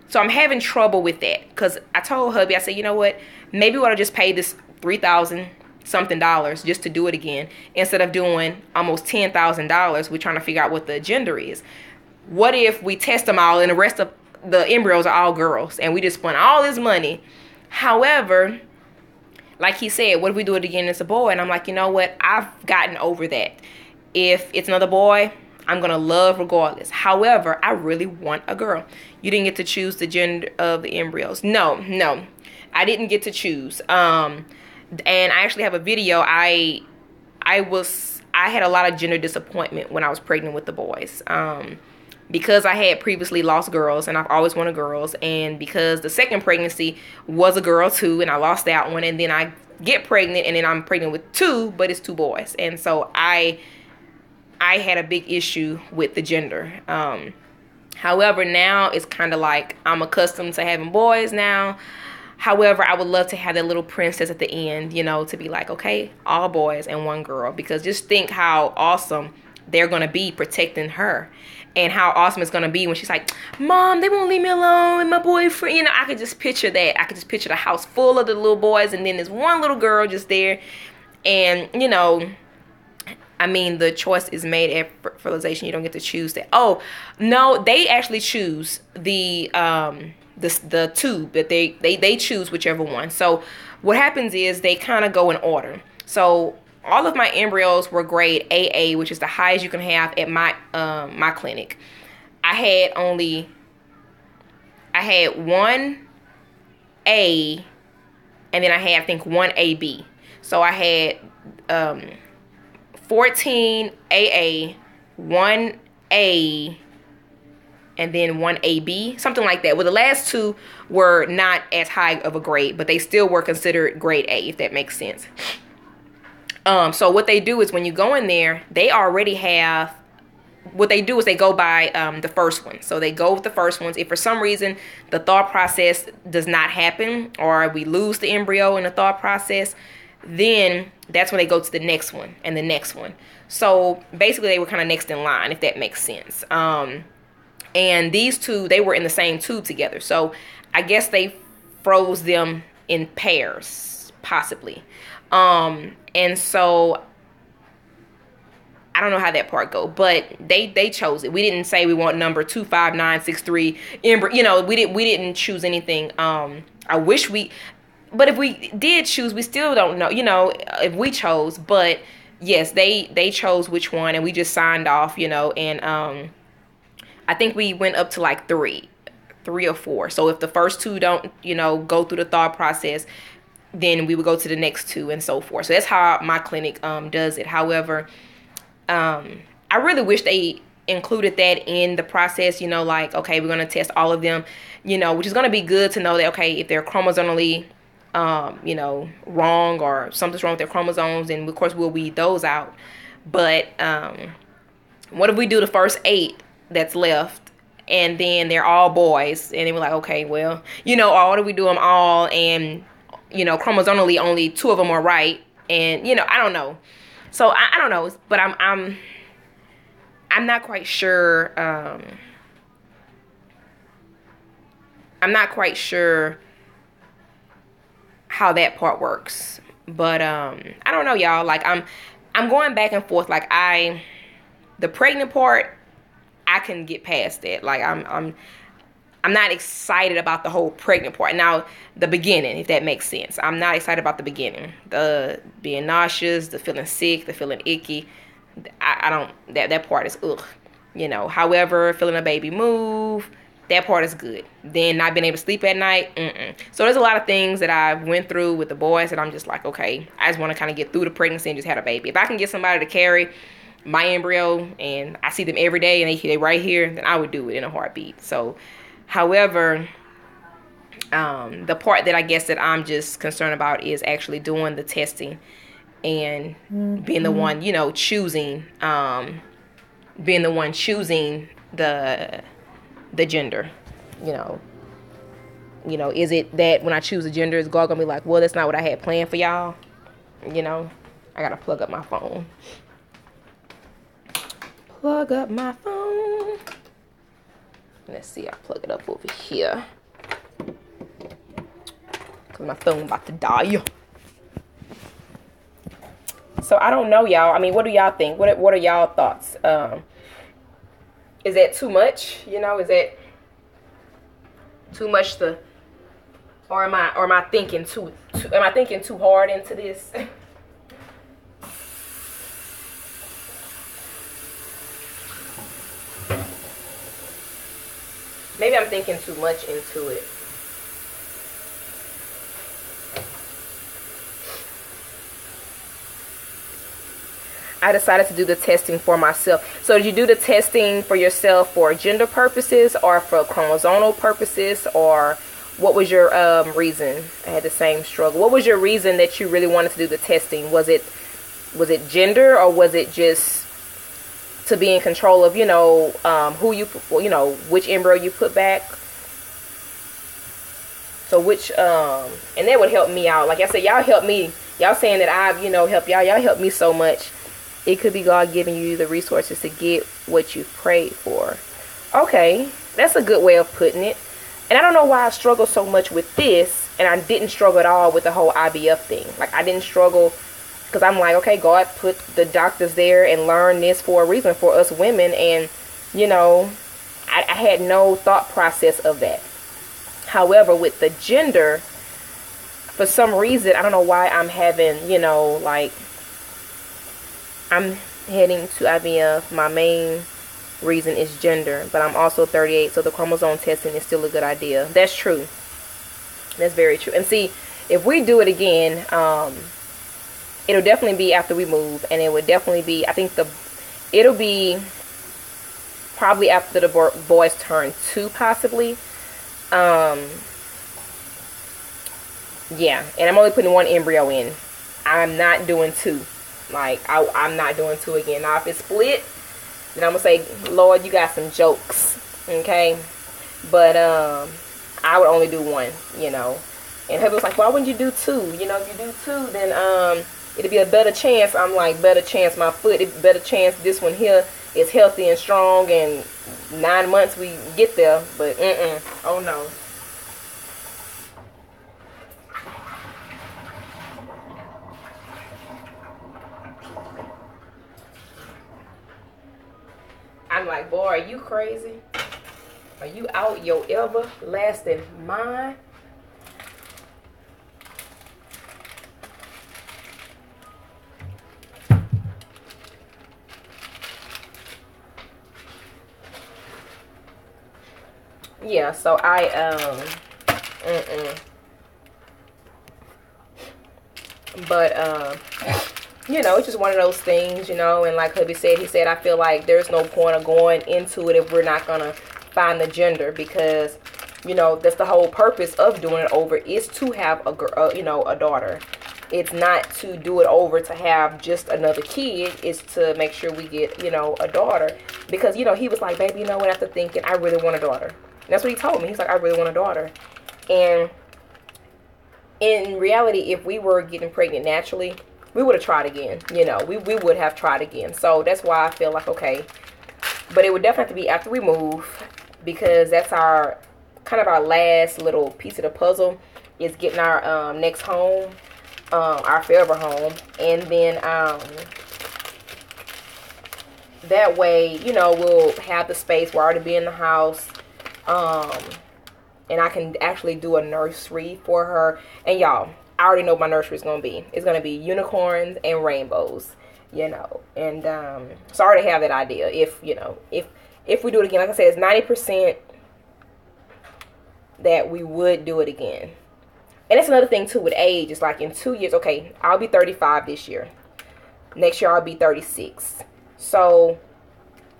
So I'm having trouble with that, because I told hubby, I said, you know what, maybe we ought to just pay this $3,000 something just to do it again, instead of doing almost $10,000. We're trying to figure out what the gender is. What if we test them all and the rest of the embryos are all girls, and we just spent all this money? However, like he said, what if we do it again and it's a boy? And I'm like, you know what, I've gotten over that. If it's another boy, I'm going to love regardless. However, I really want a girl. You didn't get to choose the gender of the embryos. No, I didn't get to choose. And I actually have a video. I had a lot of gender disappointment when I was pregnant with the boys. Because I had previously lost girls, and I've always wanted girls. And because the second pregnancy was a girl too, and I lost that one. And then I get pregnant, and then I'm pregnant with two, but it's two boys. And so I had a big issue with the gender. However, now it's kind of like I'm accustomed to having boys now. However, I would love to have that little princess at the end, to be like, okay, all boys and one girl. Because just think how awesome they're going to be protecting her. And how awesome it's going to be when she's like, Mom, they won't leave me alone and my boyfriend. I could just picture that. I could just picture the house full of the little boys, and then there's one little girl just there. And, I mean, the choice is made at fertilization. You don't get to choose that. Oh, no, they actually choose the tube, that they choose whichever one. So what happens is they kind of go in order. So all of my embryos were grade AA, which is the highest you can have at my clinic. I had one A, and then I had, I think, one AB. So I had 14 AA, 1 A, and then 1 AB, something like that. Well, the last two were not as high of a grade, but they still were considered grade A, if that makes sense. So what they do is when you go in there, they already have, what they do is they go by the first one. So they go with the first ones. If for some reason the thought process does not happen, or we lose the embryo in the thought process, then that's when they go to the next one and the next one. So basically they were kind of next in line, if that makes sense. And these two, they were in the same tube together. So I guess they froze them in pairs, possibly. And so I don't know how that part go, but they chose it. We didn't say we want number 25963 embryo. You know, we didn't choose anything. I wish we, but if we did choose, we still don't know. You know, if we chose, but yes, they chose which one, and we just signed off. You know, and I think we went up to like three or four. So if the first two don't, you know, go through the thought process, then we would go to the next two and so forth. So that's how my clinic does it. However, I really wish they included that in the process, you know, like, okay, we're going to test all of them, you know, which is going to be good to know that, okay, if they're chromosomally, you know, wrong or something's wrong with their chromosomes, and of course we'll weed those out. But what if we do the first 8 that's left and then they're all boys, and then we're like, okay, well, you know, or what if we do them all and, you know, chromosomally only 2 of them are right, and, you know, I don't know. So I don't know, but I'm not quite sure. I'm not quite sure how that part works. But I don't know, y'all. Like I'm going back and forth. Like the pregnant part, I can get past that. Like I'm not excited about the whole pregnant part. Now, the beginning, if that makes sense. I'm not excited about the beginning. The being nauseous, the feeling sick, the feeling icky. I don't, that part is ugh. You know, however, feeling a baby move, that part is good. Then not being able to sleep at night, So there's a lot of things that I went through with the boys that I'm just like, okay, I just want to kind of get through the pregnancy and just have a baby. If I can get somebody to carry my embryo and I see them every day and they right here, then I would do it in a heartbeat. So, however, the part that I guess that I'm just concerned about is actually doing the testing and being the one, you know, choosing the gender. You know, is it that when I choose the gender, is God gonna be like, well, that's not what I had planned for y'all? You know, I gotta plug up my phone. Plug up my phone. Let's see, I'll plug it up over here. Cause my phone about to die. So I don't know, y'all. I mean, what do y'all think? What are y'all thoughts? Is that too much? You know, is that too much or am I thinking too hard into this? Maybe I'm thinking too much into it. I decided to do the testing for myself. So did you do the testing for yourself for gender purposes or for chromosomal purposes, or what was your reason? I had the same struggle. What was your reason that you really wanted to do the testing? Was it gender, or was it just to be in control of, you know, which embryo you put back? So which and that would help me out. Like I said, y'all help me. Y'all saying that I've, you know, helped y'all. Y'all help me so much. It could be God giving you the resources to get what you prayed for. Okay, that's a good way of putting it. And I don't know why I struggle so much with this, and I didn't struggle at all with the whole IVF thing. Like, I didn't struggle because I'm like, okay, God put the doctors there and learned this for a reason for us women. And, you know, I had no thought process of that. However, with the gender, for some reason, I don't know why I'm having, you know, like, I'm heading to IVF. My main reason is gender, but I'm also 38, so the chromosome testing is still a good idea. That's true. That's very true. And see, if we do it again, it'll definitely be after we move, and it would definitely be, I think it'll be probably after the boys turn 2, possibly. Yeah, and I'm only putting 1 embryo in. I'm not doing 2. Like, I'm not doing 2 again. Now, if it's split, then I'm gonna say, Lord, you got some jokes, okay? But I would only do 1, you know. And her was like, why wouldn't you do 2? You know, if you do 2, then it'll be a better chance. I'm like, better chance my foot, better chance this one here is healthy and strong, and 9 months we get there. But oh no. I'm like, boy, are you crazy? Are you out your everlasting mind? Yeah, so but you know, it's just one of those things, you know, and like hubby said, he said, I feel like there's no point of going into it if we're not gonna find the gender, because, you know, that's the whole purpose of doing it over, is to have a girl, you know, a daughter. It's not to do it over to have just another kid. It's to make sure we get, you know, a daughter, because, you know, he was like, baby, you know what, after thinking, I really want a daughter. And that's what he told me. He's like, I really want a daughter. And in reality, if we were getting pregnant naturally, we would have tried again. You know, we would have tried again. So that's why I feel like, okay. But it would definitely have to be after we move, because that's our kind of our last little piece of the puzzle, is getting our next home, our forever home. And then that way, you know, we'll have the space. We'll already be in the house. And I can actually do a nursery for her. And y'all, I already know what my nursery is going to be. It's going to be unicorns and rainbows, you know. And so I already have that idea. If, you know, if we do it again, like I said, it's 90% that we would do it again. And that's another thing too with age. It's like in 2 years, okay, I'll be 35 this year. Next year I'll be 36. So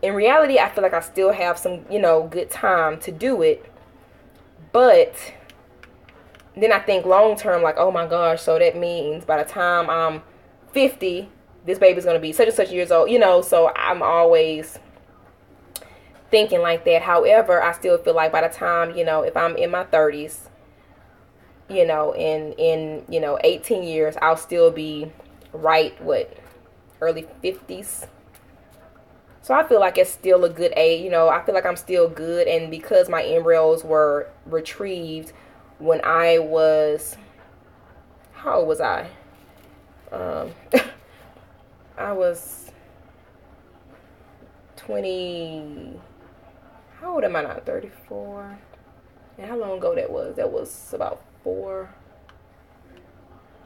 in reality, I feel like I still have some, you know, good time to do it. But then I think long term, like, oh my gosh, so that means by the time I'm 50, this baby's going to be such and such years old, you know. So I'm always thinking like that. However, I still feel like by the time, you know, if I'm in my 30s, you know, in you know, 18 years, I'll still be early 50s. So I feel like it's still a good age, you know. I feel like I'm still good. And because my embryos were retrieved when I was, how old was I? I was 20, how old am I now? 34. And how long ago that was? That was about 4.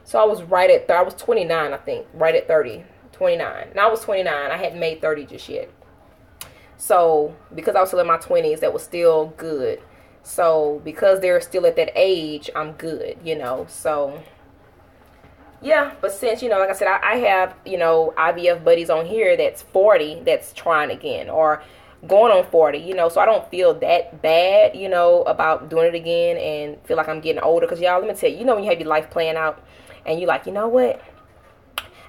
So I was I was 29, I think, right at 30. 29. Now I was 29. I hadn't made 30 just yet. So because I was still in my 20s, that was still good. So because they're still at that age, I'm good, you know. So yeah, but since, you know, like I said, I have, you know, IVF buddies on here that's 40 that's trying again, or going on 40, you know. So I don't feel that bad, you know, about doing it again, and feel like I'm getting older. Because y'all, let me tell you, you know, when you have your life plan out and you like, you know what,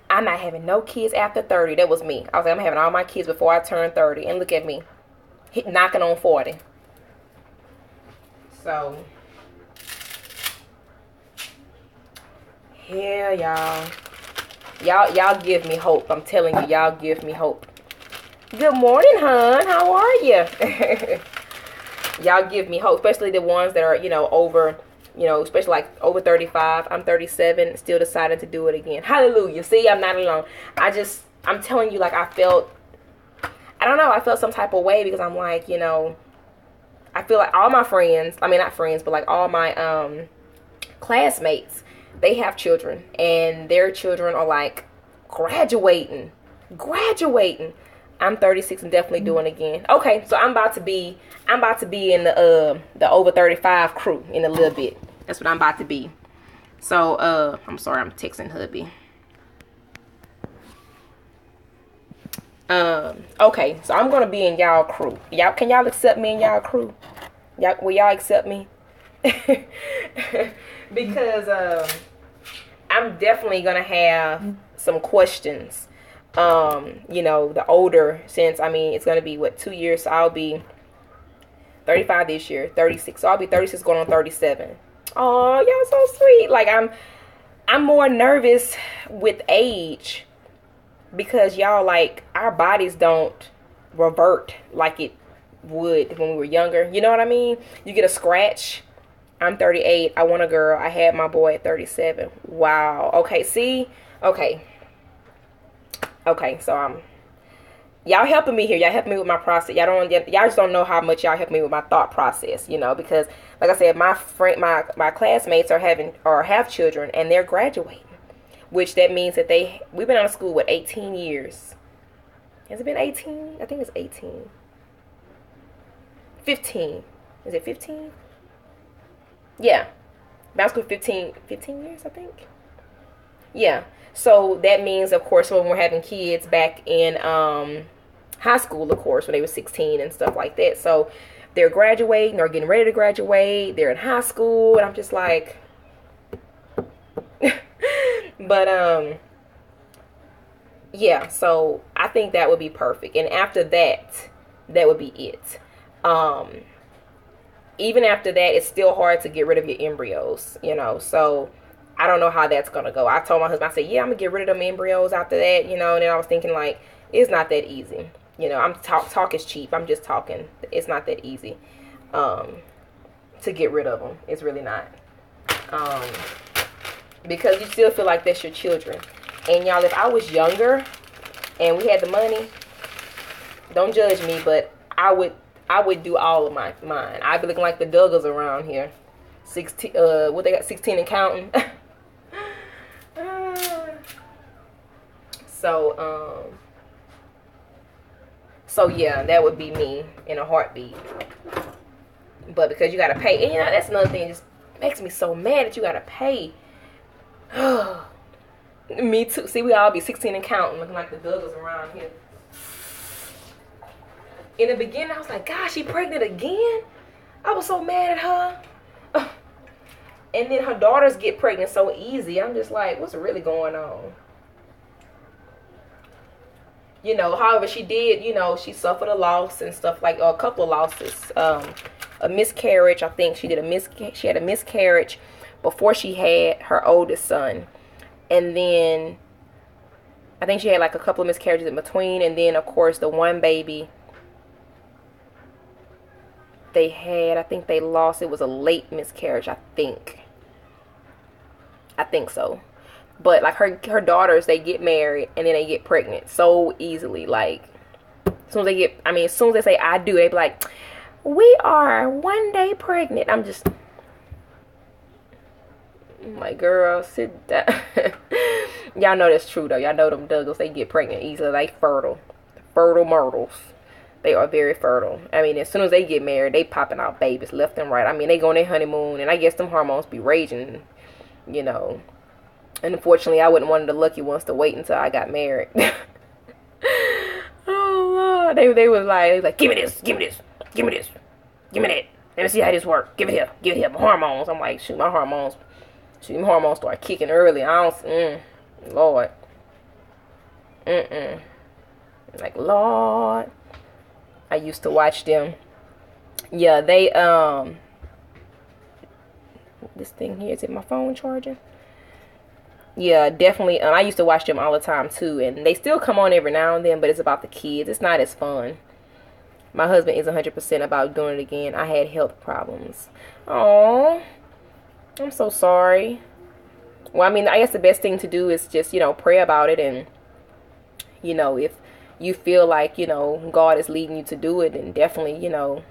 I'm not having no kids after 30. That was me. I was like, I'm having all my kids before I turn 30. And look at me, knocking on 40. So, yeah, y'all give me hope. I'm telling you, y'all give me hope. Good morning, hon. How are you? Y'all give me hope, especially the ones that are, you know, over, you know, especially like over 35. I'm 37, still decided to do it again. Hallelujah. See, I'm not alone. I'm telling you, like, I felt some type of way, because I'm like, you know, I feel like all my friends, I mean, not friends, but like all my classmates, they have children, and their children are like graduating. I'm 36 and definitely doing it again. Okay, so I'm about to be in the over 35 crew in a little bit. That's what I'm about to be. So I'm sorry, I'm texting hubby. Okay, so I'm gonna be in y'all crew. Can y'all accept me in y'all crew? Will y'all accept me? Because I'm definitely gonna have some questions. You know, the older, since, I mean, it's gonna be 2 years, so I'll be 35 this year, 36. So I'll be 36 going on 37. Oh, y'all so sweet. Like, I'm more nervous with age, because y'all, like, our bodies don't revert like it would when we were younger. You know what I mean? You get a scratch. I'm 38. I want a girl. I had my boy at 37. Wow. Okay, see? Okay, so y'all helping me here. Y'all helping me with my process. Y'all just don't know how much y'all help me with my thought process, you know, because like I said, my classmates have children and they're graduating, which that means that we've been out of school 18 years. Has it been 18? I think it's 18. 15. Is it 15? Yeah. Been out of school 15 years, I think. Yeah. So that means, of course, when we're having kids back in high school, of course, when they were 16 and stuff like that. So they're graduating or getting ready to graduate. They're in high school. And I'm just like, but, yeah, so I think that would be perfect. And after that, that would be it. Even after that, it's still hard to get rid of your embryos, you know, so I don't know how that's going to go. I told my husband, I said, yeah, I'm going to get rid of them embryos after that, you know, and then I was thinking, like, it's not that easy. You know, talk is cheap. I'm just talking. It's not that easy to get rid of them. It's really not. Because you still feel like that's your children. And y'all, if I was younger and we had the money, don't judge me, but I would do all of mine. I'd be looking like the Douglas around here. 16, what they got, 16 and counting. So yeah, that would be me in a heartbeat. But because you gotta pay, and you know, that's another thing. It just makes me so mad that you gotta pay. Me too. See, we all be 16 and counting, looking like the Douglas around here. In the beginning, I was like, gosh, she pregnant again? I was so mad at her. And then her daughters get pregnant so easy. I'm just like, what's really going on? You know, however, she did, you know, she suffered a loss and stuff like, a couple of losses. A miscarriage, I think she had a miscarriage before she had her oldest son. And then I think she had like a couple of miscarriages in between. And then, of course, the one baby they had, I think they lost, it was a late miscarriage, I think so. But like her daughters, they get married and then they get pregnant so easily. Like as soon as they say I do, they be like, we are 1 day pregnant. I'm like, girl, sit down. Y'all know that's true though. Y'all know them Douglas, they get pregnant easily. They fertile myrtles. They are very fertile. I mean, as soon as they get married, they popping out babies left and right. I mean, they go on their honeymoon, and I guess them hormones be raging, you know. And unfortunately, I wasn't one of the lucky ones to wait until I got married. Oh, Lord. They was like, give me this, give me this, give me this, give me that. Let me see how this works. Give it here, my hormones. I'm like, shoot, my hormones start kicking early. Lord. Like, Lord. I used to watch them. Yeah, they, this thing here, is it my phone charging? Yeah, definitely. I used to watch them all the time too, and they still come on every now and then, but it's about the kids. It's not as fun. My husband is 100% about doing it again. I had health problems. Oh, I'm so sorry. Well, I mean, I guess the best thing to do is just, you know, pray about it, and, you know, if you feel like, you know, God is leading you to do it, then definitely, you know,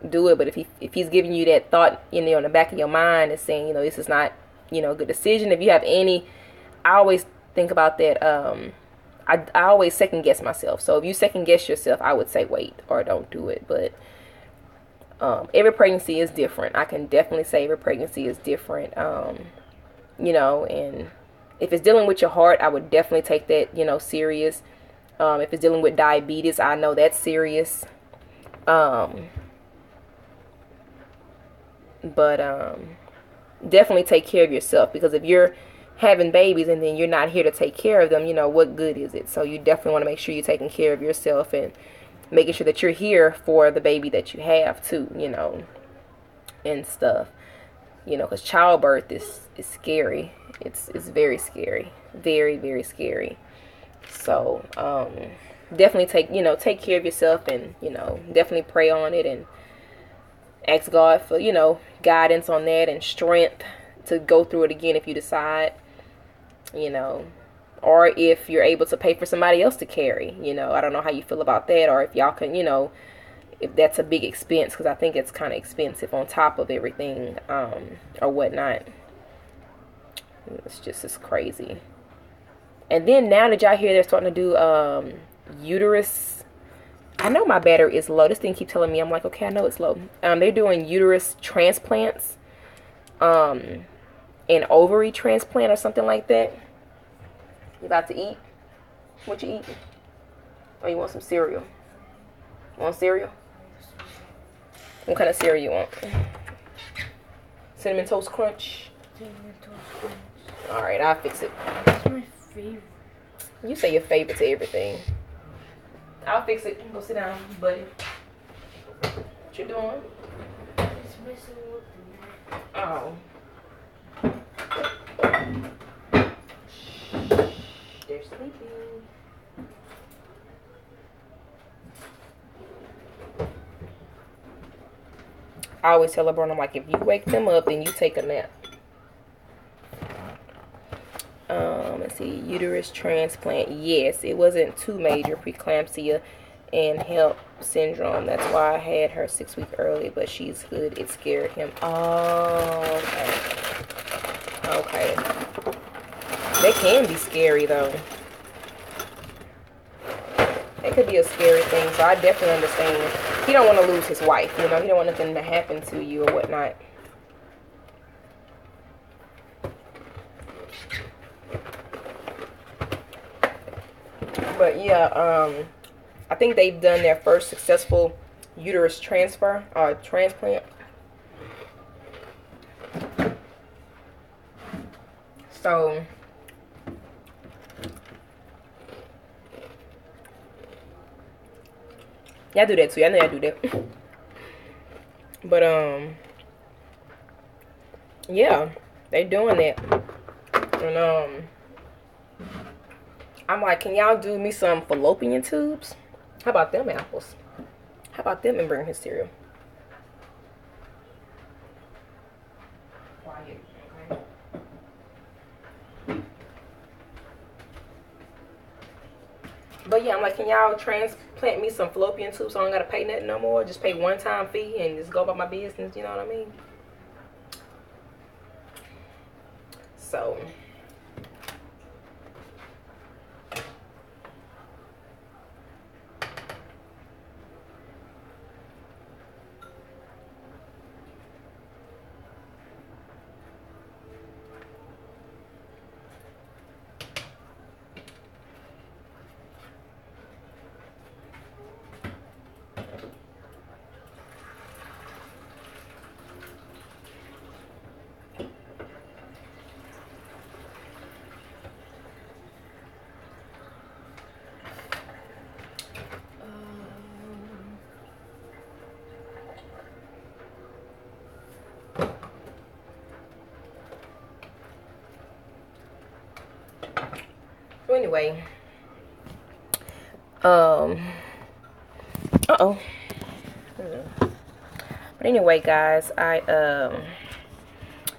do it. But if he's giving you that thought, you know, in the back of your mind and saying, you know, this is not, you know, a good decision. If you have any, I always think about that. I always second guess myself. So if you second guess yourself, I would say wait or don't do it. But every pregnancy is different. I can definitely say every pregnancy is different. You know, and if it's dealing with your heart, I would definitely take that, you know, serious. If it's dealing with diabetes, I know that's serious. But definitely take care of yourself, because if you're having babies and then you're not here to take care of them, you know, what good is it? So you definitely want to make sure you're taking care of yourself and making sure that you're here for the baby that you have too, you know, and stuff, you know, because childbirth is scary. It's very scary, very, very scary. So definitely take care of yourself, and, you know, definitely pray on it and ask God for, you know, guidance on that and strength to go through it again if you decide, you know. or if you're able to pay for somebody else to carry. You know, I don't know how you feel about that, or if y'all can, you know, if that's a big expense, because I think it's kind of expensive on top of everything, or whatnot. It's crazy. And then now that y'all hear they're starting to do uterus, I know my battery is low. This thing keep telling me, I'm like, okay, I know it's low. They're doing uterus transplants, an ovary transplant or something like that. You about to eat? What you eat? Or you want some cereal? You want cereal? What kind of cereal you want? Cinnamon Toast Crunch? Cinnamon Toast Crunch. Alright, I'll fix it. That's my favorite. You say your favorite to everything. I'll fix it. Go sit down, buddy. What you doing? It's messing with the mat. Oh. They're sleeping. I always tell LeBron, I'm like, if you wake them up, then you take a nap. Let's see, uterus transplant. Yes, it wasn't too major, preeclampsia and HELP syndrome. That's why I had her 6 weeks early, but she's good. It scared him. Oh, okay. Okay. They can be scary, though. It could be a scary thing, so I definitely understand. He don't want to lose his wife, you know. He don't want nothing to happen to you or whatnot. But yeah, I think they've done their first successful uterus transfer or transplant. So y'all do that too. I know y'all do that. But yeah, they doing that. And I'm like, can y'all do me some fallopian tubes? How about them apples? How about them and bring his cereal? Quiet, okay? But yeah, I'm like, can y'all transplant me some fallopian tubes so I don't gotta pay nothing no more? Just pay one-time fee and just go about my business, you know what I mean? So anyway, uh-oh. But anyway, guys, I'm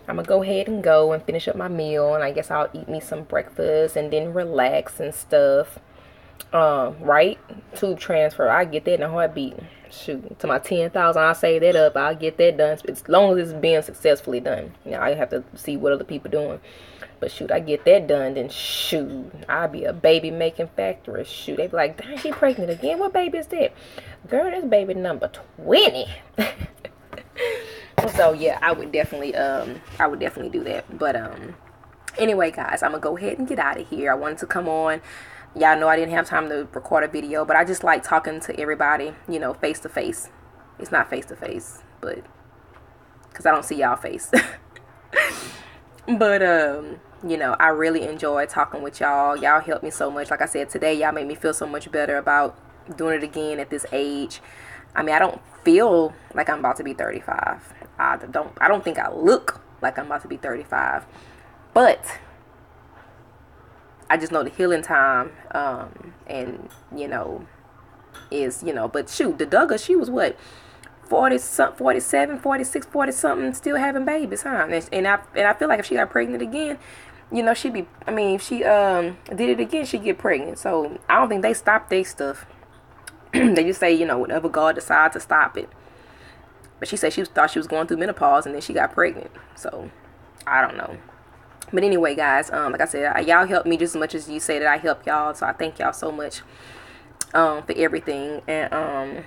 gonna go ahead and go and finish up my meal, and I guess I'll eat me some breakfast and then relax and stuff. Right? Tube transfer, I get that in a heartbeat. Shoot, to my 10,000, I'll save that up. I'll get that done as long as it's being successfully done. You know, I have to see what other people doing. But shoot, I get that done, then shoot, I'll be a baby making factory. Shoot, they be like, dang, she pregnant again? What baby is that? Girl, that's baby number 20. So yeah, I would definitely do that. But anyway, guys, I'm gonna go ahead and get out of here. I wanted to come on. Y'all know I didn't have time to record a video, but I just like talking to everybody, you know, face to face. It's not face to face, but because I don't see y'all face. But you know, I really enjoy talking with y'all. Y'all help me so much. Like I said, today y'all made me feel so much better about doing it again at this age. I mean, I don't feel like I'm about to be 35. I don't think I look like I'm about to be 35. But I just know the healing time, and you know, is, you know, but shoot, the Duggar, she was what, 47, 46, 40 something, still having babies, huh? And I feel like if she got pregnant again, you know, she be, I mean, if she did it again, she'd get pregnant. So I don't think they stop their stuff. They just say, you know, whenever God decides to stop it. But she said she thought she was going through menopause and then she got pregnant. So I don't know. But anyway, guys, like I said, y'all help me just as much as you say that I help y'all. So I thank y'all so much for everything. And I'm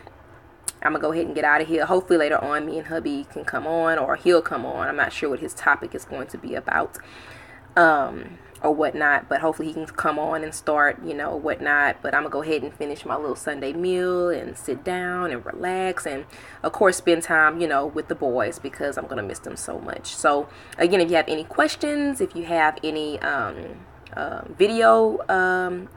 going to go ahead and get out of here. Hopefully later on me and hubby can come on, or he'll come on. I'm not sure what his topic is going to be about. Or whatnot, but hopefully he can come on and start, you know, whatnot. But I'm gonna go ahead and finish my little Sunday meal and sit down and relax, and of course spend time, you know, with the boys, because I'm gonna miss them so much. So again, if you have any questions, if you have any video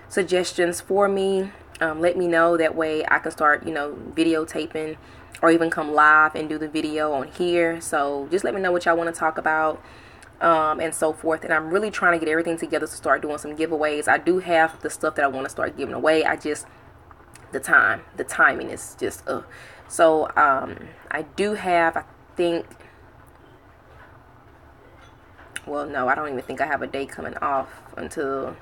suggestions for me, let me know. That way I can start, you know, videotaping, or even come live and do the video on here. So just let me know what y'all want to talk about. And so forth. And I'm really trying to get everything together to start doing some giveaways. I do have the stuff that I want to start giving away. I just, the timing is just, So, I do have, I think, well, no, I don't even think I have a day coming off until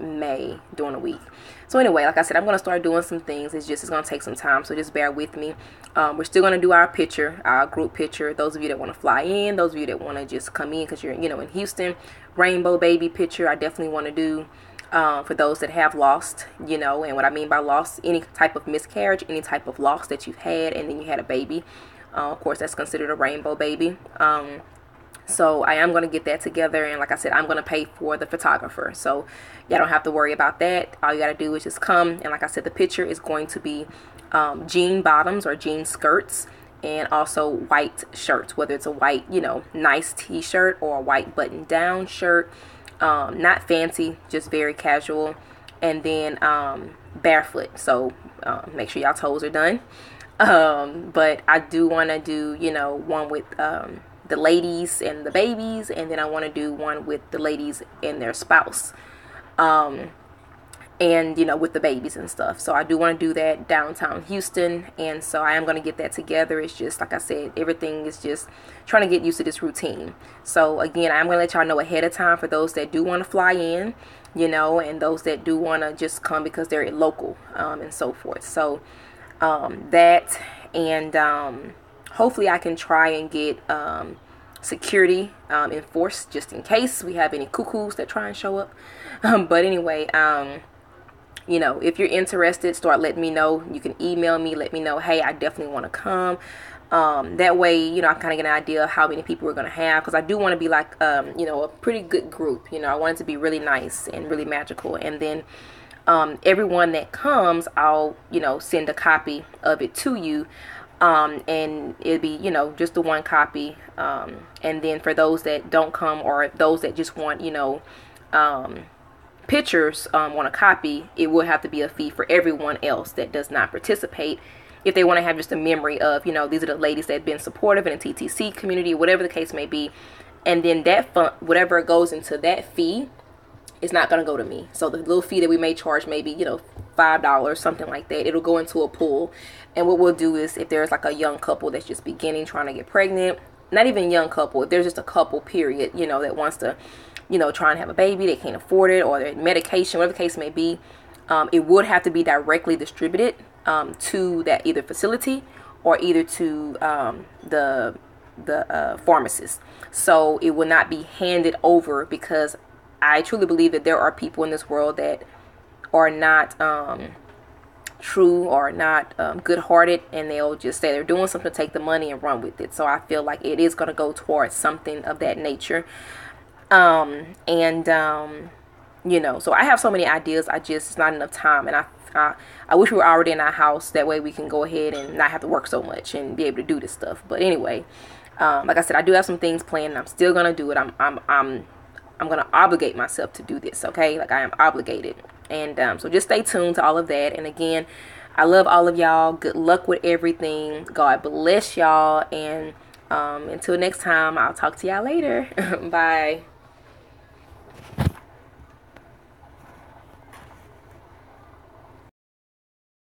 May during the week. So anyway, like I said, I'm going to start doing some things. It's going to take some time, so just bear with me. We're still going to do our picture, our group picture. Those of you that want to fly in, those of you that want to just come in because you're, you know, in Houston, rainbow baby picture, I definitely want to do. For those that have lost, you know, and what I mean by lost, any type of miscarriage, any type of loss that you've had, and then you had a baby. Of course, that's considered a rainbow baby. So I am going to get that together, and like I said, I'm going to pay for the photographer, so y'all don't have to worry about that. All you got to do is just come, and like I said, the picture is going to be jean bottoms or jean skirts, and also white shirts, whether it's a white, you know, nice t-shirt or a white button down shirt, not fancy, just very casual, and then barefoot, so make sure y'all toes are done. But I do want to do, you know, one with the ladies and the babies, and then I want to do one with the ladies and their spouse, and you know, with the babies and stuff. So I do want to do that downtown Houston, and so I am going to get that together. It's just like I said, everything is just trying to get used to this routine. So again, I'm going to let y'all know ahead of time for those that do want to fly in, you know, and those that do want to just come because they're local, and so forth. So that, and hopefully I can try and get security enforced just in case we have any cuckoos that try and show up. But anyway, you know, if you're interested, start letting me know. You can email me, let me know, hey, I definitely want to come. That way, you know, I kind of get an idea of how many people we're going to have, because I do want to be like, you know, a pretty good group. You know, I want it to be really nice and really magical. And then everyone that comes, I'll, you know, send a copy of it to you. And it'll be, you know, just the one copy. And then for those that don't come, or those that just want, you know, pictures on a copy, it will have to be a fee for everyone else that does not participate, if they want to have just a memory of, you know, these are the ladies that have been supportive in the TTC community, whatever the case may be. And then that fund, whatever goes into that fee, is not going to go to me. So the little fee that we may charge, maybe, you know, $5, something like that, it'll go into a pool. And what we'll do is, if there's like a young couple that's just beginning, trying to get pregnant, not even young couple, if there's just a couple period, you know, that wants to, you know, try and have a baby, they can't afford it, or their medication, whatever the case may be, it would have to be directly distributed to that either facility or either to the pharmacist. So it will not be handed over, because I truly believe that there are people in this world that are not true, or not good-hearted, and they'll just say they're doing something to take the money and run with it. So I feel like it is going to go towards something of that nature. You know, so I have so many ideas. It's not enough time, and I wish we were already in our house. That way we can go ahead and not have to work so much and be able to do this stuff. But anyway, like I said, I do have some things planned, and I'm still gonna do it. I'm gonna obligate myself to do this. Okay, like I am obligated. And so just stay tuned to all of that. And again, I love all of y'all. Good luck with everything. God bless y'all. And until next time, I'll talk to y'all later. Bye.